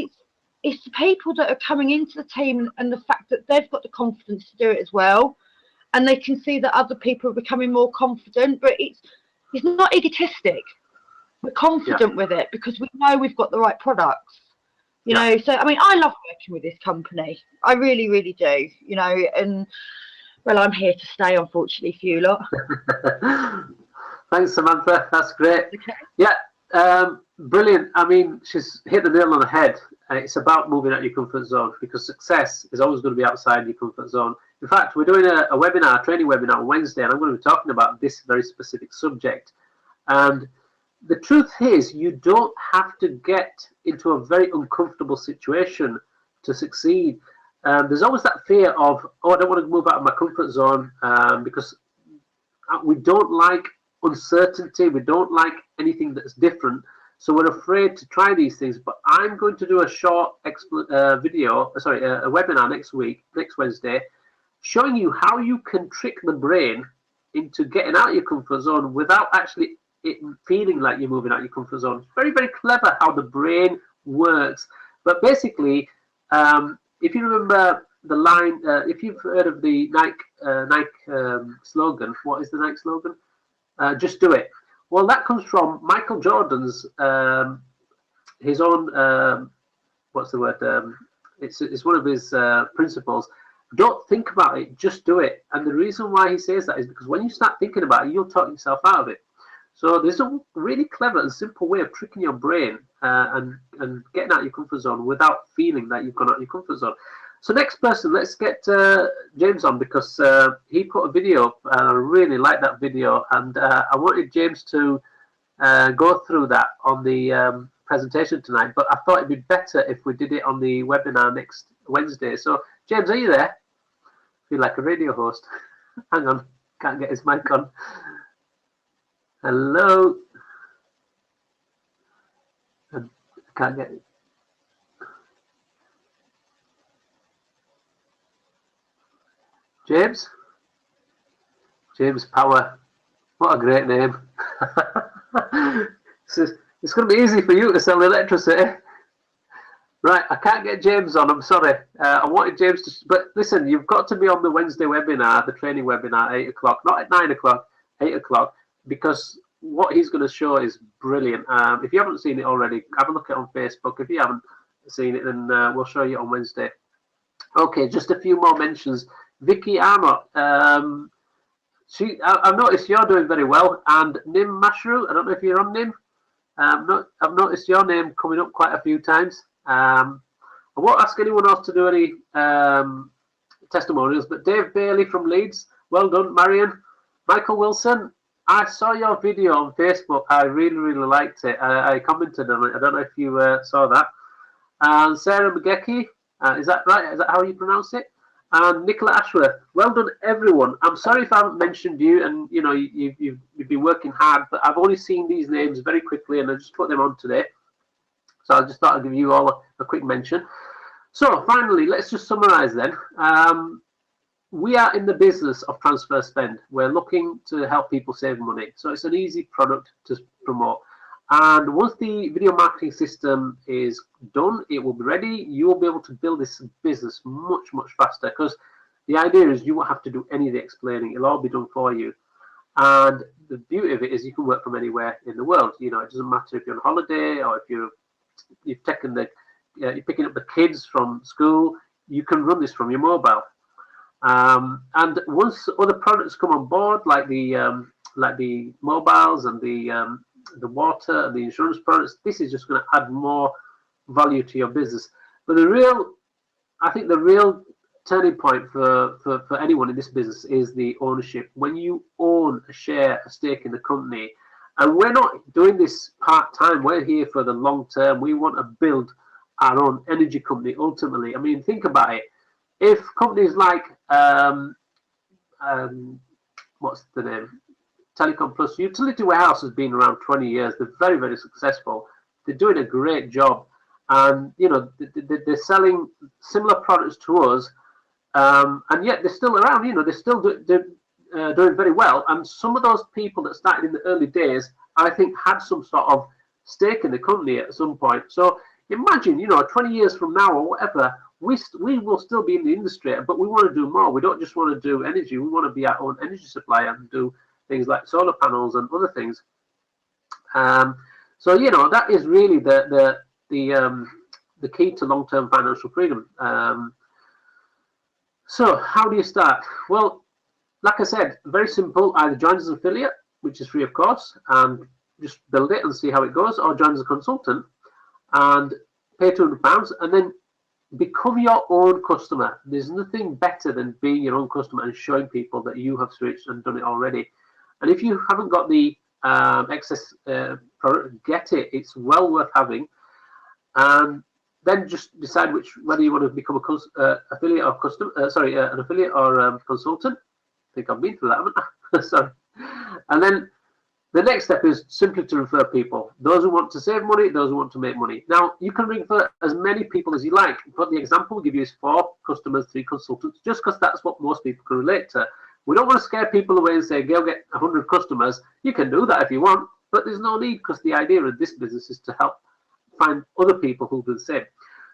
it's the people that are coming into the team and the fact that they've got the confidence to do it as well. And they can see that other people are becoming more confident. But it's not egotistic. We're confident with it because we know we've got the right products. You know, so, I mean, I love working with this company. I really, really do, you know, and, well, I'm here to stay, unfortunately, for you lot. Thanks, Samantha. That's great. Okay. Yeah, brilliant. I mean, she's hit the nail on the head. It's about moving out your comfort zone, because success is always going to be outside your comfort zone. In fact, we're doing a webinar, a training webinar on Wednesday, and I'm going to be talking about this very specific subject. And the truth is, you don't have to get into a very uncomfortable situation to succeed. There's always that fear of, oh, I don't want to move out of my comfort zone, because we don't like uncertainty. We don't like anything that's different. So we're afraid to try these things. But I'm going to do a short a webinar next Wednesday, showing you how you can trick the brain into getting out of your comfort zone without actually it feeling like you're moving out your comfort zone. It's very, very clever how the brain works. But basically, if you remember the line, if you've heard of the Nike slogan, what is the Nike slogan? Just do it. Well, that comes from Michael Jordan's his own what's the word? It's one of his principles. Don't think about it, just do it. And the reason why he says that is because when you start thinking about it, you'll talk yourself out of it. So there's a really clever and simple way of tricking your brain and getting out of your comfort zone without feeling that you've gone out of your comfort zone. So next person, let's get James on, because he put a video up. I really like that video, and I wanted James to go through that on the presentation tonight, but I thought it'd be better if we did it on the webinar next Wednesday. So James, are you there? I feel like a radio host. Hang on, can't get his mic on. Hello. I can't get it. James? James Power. What a great name. It's going to be easy for you to sell electricity. Right, I can't get James on, I'm sorry. I wanted James to, but listen, you've got to be on the Wednesday webinar, the training webinar, 8 o'clock, not at 9 o'clock, 8 o'clock, because what he's going to show is brilliant. If you haven't seen it already, have a look at it on Facebook. If you haven't seen it, then we'll show you on Wednesday. Okay, just a few more mentions. Vicky Arnott, I've noticed you're doing very well, and Nim Mashru, I don't know if you're on, Nim. I've noticed your name coming up quite a few times. I won't ask anyone else to do any testimonials, but Dave Bailey from Leeds, well done. Marion, Michael Wilson, I saw your video on Facebook. I really, really liked it. I commented on it. I don't know if you saw that. And Sarah McGecky, is that right? Is that how you pronounce it? And Nicola Ashworth, well done, everyone. I'm sorry if I haven't mentioned you, and you know you've been working hard, but I've only seen these names very quickly, and I just put them on today. So I just thought I'd give you all a quick mention. So finally, let's just summarize then. We are in the business of transfer spend. We're looking to help people save money. So it's an easy product to promote. And once the video marketing system is done, it will be ready. You will be able to build this business much, much faster, because the idea is you won't have to do any of the explaining. It'll all be done for you. And the beauty of it is you can work from anywhere in the world. You know, it doesn't matter if you're on holiday or if you've taken you're picking up the kids from school. You can run this from your mobile. And once other products come on board, like the mobiles and the water and the insurance products, this is just going to add more value to your business. But I think the real turning point for anyone in this business is the ownership. When you own a stake in the company, and we're not doing this part-time, we're here for the long term. We want to build our own energy company ultimately. I mean, think about it. If companies like what's the name? Telecom Plus Utility Warehouse has been around 20 years. They're very, very successful. They're doing a great job, and you know they're selling similar products to us, and yet they're still around. You know, they're still doing very well. And some of those people that started in the early days, I think, had some sort of stake in the company at some point. So imagine, you know, 20 years from now or whatever, we will still be in the industry, but we want to do more. We don't just want to do energy. We want to be our own energy supplier and do things like solar panels and other things. So you know, that is really the key to long-term financial freedom. So how do you start? Well, like I said, very simple. Either join as an affiliate, which is free of course, and just build it and see how it goes, or join as a consultant and pay £200 and then become your own customer. There's nothing better than being your own customer and showing people that you have switched and done it already. And if you haven't got the excess product, get it. It's well worth having. And then just decide whether you want to become a affiliate or an affiliate or consultant. I think I've been through that, haven't I? Sorry. And then the next step is simply to refer people. Those who want to save money, those who want to make money. Now, you can refer as many people as you like, but the example we'll give you is 4 customers, 3 consultants, just because that's what most people can relate to. We don't want to scare people away and say, go get 100 customers. You can do that if you want, but there's no need, because the idea of this business is to help find other people who do the same.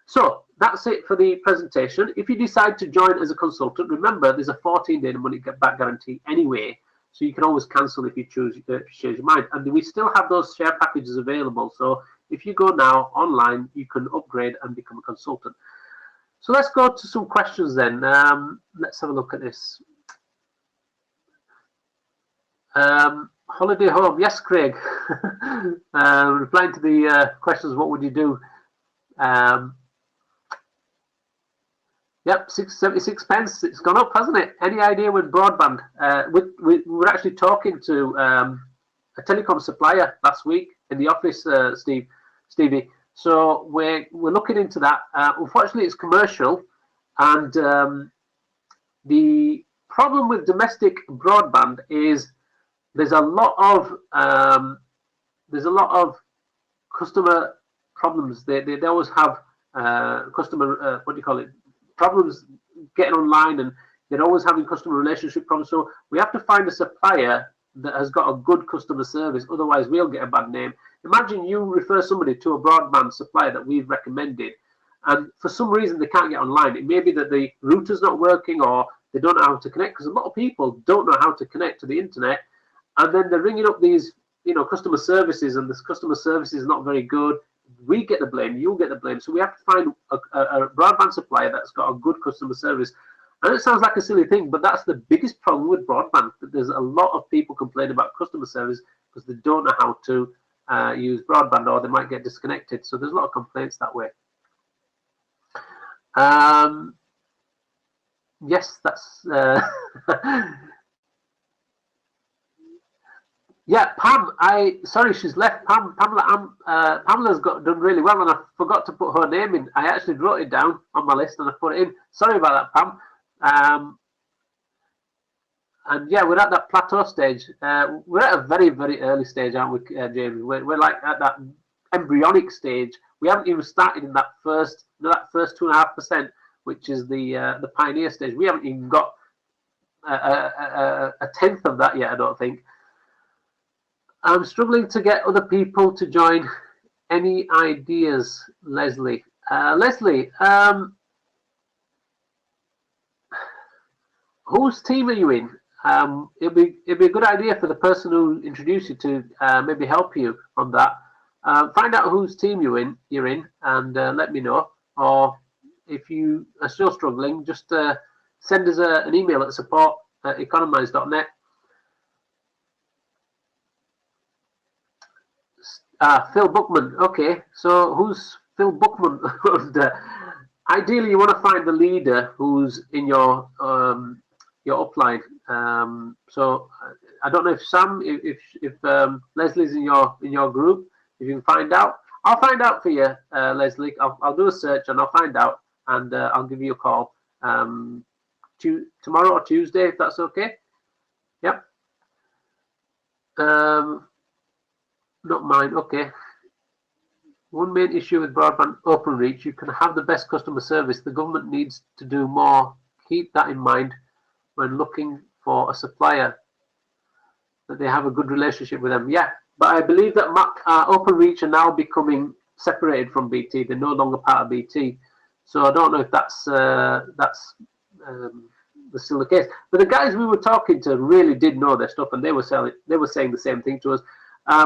So that's it for the presentation. If you decide to join as a consultant, remember there's a 14-day money back guarantee anyway. So you can always cancel if you change your mind. And we still have those share packages available. So if you go now online, you can upgrade and become a consultant. So let's go to some questions then. Let's have a look at this. Holiday home. Yes, Craig. Replying to the questions, what would you do? Yep, 76 pence. It's gone up, hasn't it? Any idea with broadband? We were actually talking to a telecom supplier last week in the office, Stevie. So we're looking into that. Unfortunately, it's commercial, and the problem with domestic broadband is there's a lot of customer problems. They always have customer what do you call it? Problems getting online, and they're always having customer relationship problems. So we have to find a supplier that has got a good customer service, otherwise we'll get a bad name. Imagine you refer somebody to a broadband supplier that we've recommended, and for some reason they can't get online. It may be that the router's not working, or they don't know how to connect, because a lot of people don't know how to connect to the internet, and then they're ringing up these, you know, customer services, and this customer service is not very good. We get the blame, you get the blame. So we have to find a broadband supplier that's got a good customer service. And it sounds like a silly thing, but that's the biggest problem with broadband. That there's a lot of people complaining about customer service because they don't know how to use broadband, or they might get disconnected. So there's a lot of complaints that way. Yes, that's yeah, Pam. Sorry, she's left. Pamela's done really well, and I forgot to put her name in. I actually wrote it down on my list and I put it in. Sorry about that, Pam. And yeah, we're at that plateau stage. We're at a very, very early stage, aren't we, James? We're like at that embryonic stage. We haven't even started in that first 2.5%, which is the pioneer stage. We haven't even got a tenth of that yet, I don't think. I'm struggling to get other people to join. Any ideas, Leslie? Leslie, whose team are you in? It'd be a good idea for the person who introduced you to maybe help you on that. Find out whose team you're in, and let me know. Or if you are still struggling, just send us an email at support@economize.net. Phil Bookman. Okay, so who's Phil Bookman? Ideally, you want to find the leader who's in your upline. So I don't know if Sam, if Leslie's in your group. If you can find out, I'll find out for you, Leslie. I'll do a search and I'll find out, and I'll give you a call tomorrow or Tuesday, if that's okay. Yep. Not mine. Okay. One main issue with broadband Openreach: you can have the best customer service. The government needs to do more. Keep that in mind when looking for a supplier, that they have a good relationship with them. Yeah, but I believe that Openreach are now becoming separated from BT. They're no longer part of BT, so I don't know if that's still the case. But the guys we were talking to really did know their stuff, and they were saying the same thing to us.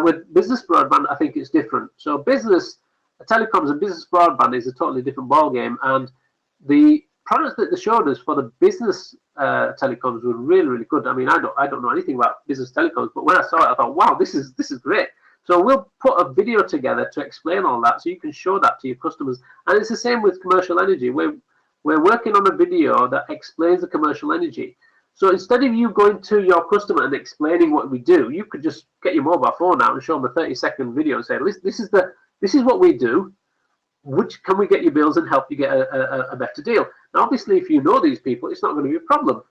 With business broadband, I think it's different. So business telecoms and business broadband is a totally different ballgame, and the products that they showed us for the business telecoms were really, really good. I mean, I don't know anything about business telecoms, but when I saw it, I thought, wow, this is great. So we'll put a video together to explain all that, so you can show that to your customers. And it's the same with commercial energy. We're working on a video that explains the commercial energy. So instead of you going to your customer and explaining what we do, you could just get your mobile phone out and show them a 30-second video and say, this is what we do. Which can we get your bills and help you get a better deal? Now, obviously, if you know these people, it's not going to be a problem.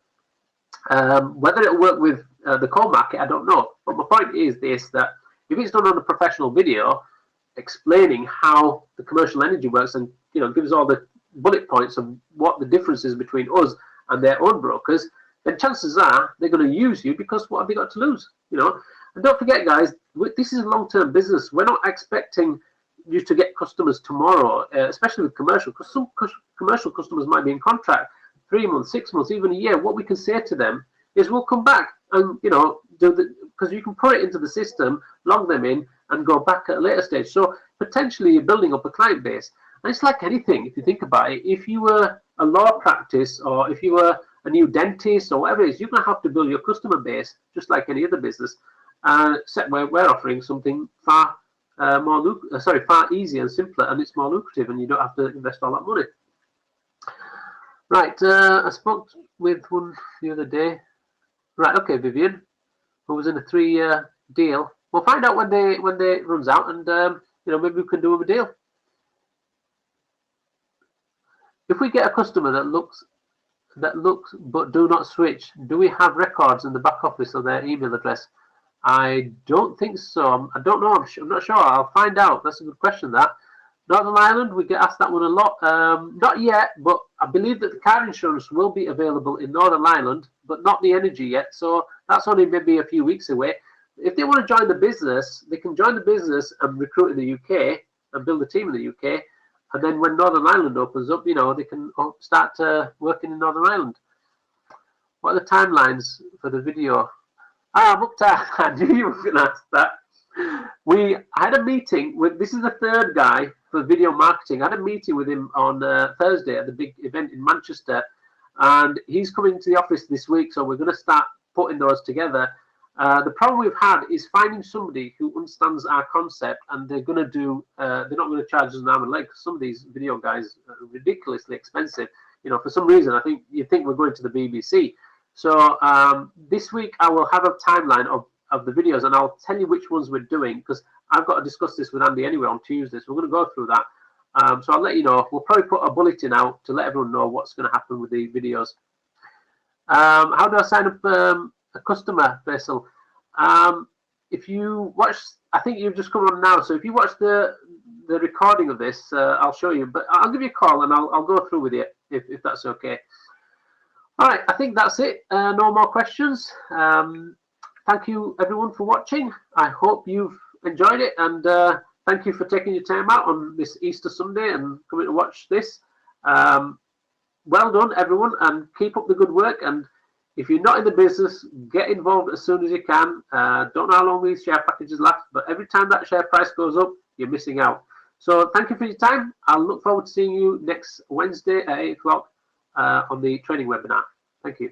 Whether it'll work with the coal market, I don't know. But my point is this: that if it's done on a professional video explaining how the commercial energy works, and gives all the bullet points of what the difference is between us and their own brokers, then chances are they're going to use you, because what have they got to lose? And don't forget, guys, this is a long-term business. We're not expecting you to get customers tomorrow, especially with commercial, because some commercial customers might be in contract 3 months, 6 months, even a year. What we can say to them is, we'll come back and because you can put it into the system, log them in, and go back at a later stage. So potentially you're building up a client base. And it's like anything, if you think about it. If you were a law practice, or if you were a new dentist, or whatever it is, you're going to have to build your customer base just like any other business. Except we're offering something far easier and simpler, and it's more lucrative, and you don't have to invest all that money. Right, I spoke with one the other day. Right, okay, Vivian, who was in a 3-year deal. We'll find out when they runs out, and maybe we can do them a deal. If we get a customer that looks but do not switch, do we have records in the back office of their email address? I don't think so. I don't know. I'm not sure. I'll find out. That's a good question, that. Northern Ireland, we get asked that one a lot. Not yet, but I believe that the car insurance will be available in Northern Ireland, but not the energy yet. So that's only maybe a few weeks away. If they want to join the business, they can join the business and recruit in the UK and build a team in the UK. And then when Northern Ireland opens up, they can start working in Northern Ireland. What are the timelines for the video? Mukhtar, I knew you were going to ask that. I had a meeting with, this is the third guy for video marketing. I had a meeting with him on Thursday at the big event in Manchester, and he's coming to the office this week, so we're going to start putting those together. The problem we've had is finding somebody who understands our concept, and they're going to do, they're not going to charge us an arm and leg, because some of these video guys are ridiculously expensive. For some reason, I think you think we're going to the BBC. So this week I will have a timeline of the videos, and I'll tell you which ones we're doing, because I've got to discuss this with Andy anyway on Tuesday, so we're going to go through that. So I'll let you know. We'll probably put a bulletin out to let everyone know what's going to happen with the videos. How do I sign up a customer, Faisal? If you watch, I think you've just come on now, so if you watch the recording of this, I'll show you, but I'll give you a call and I'll go through with you if that's okay. All right, I think that's it. No more questions. Thank you, everyone, for watching. I hope you've enjoyed it, and thank you for taking your time out on this Easter Sunday and coming to watch this. Well done, everyone, and keep up the good work. And if you're not in the business, get involved as soon as you can. Don't know how long these share packages last, but every time that share price goes up, you're missing out. So thank you for your time. I'll look forward to seeing you next Wednesday at 8 o'clock on the training webinar. Thank you.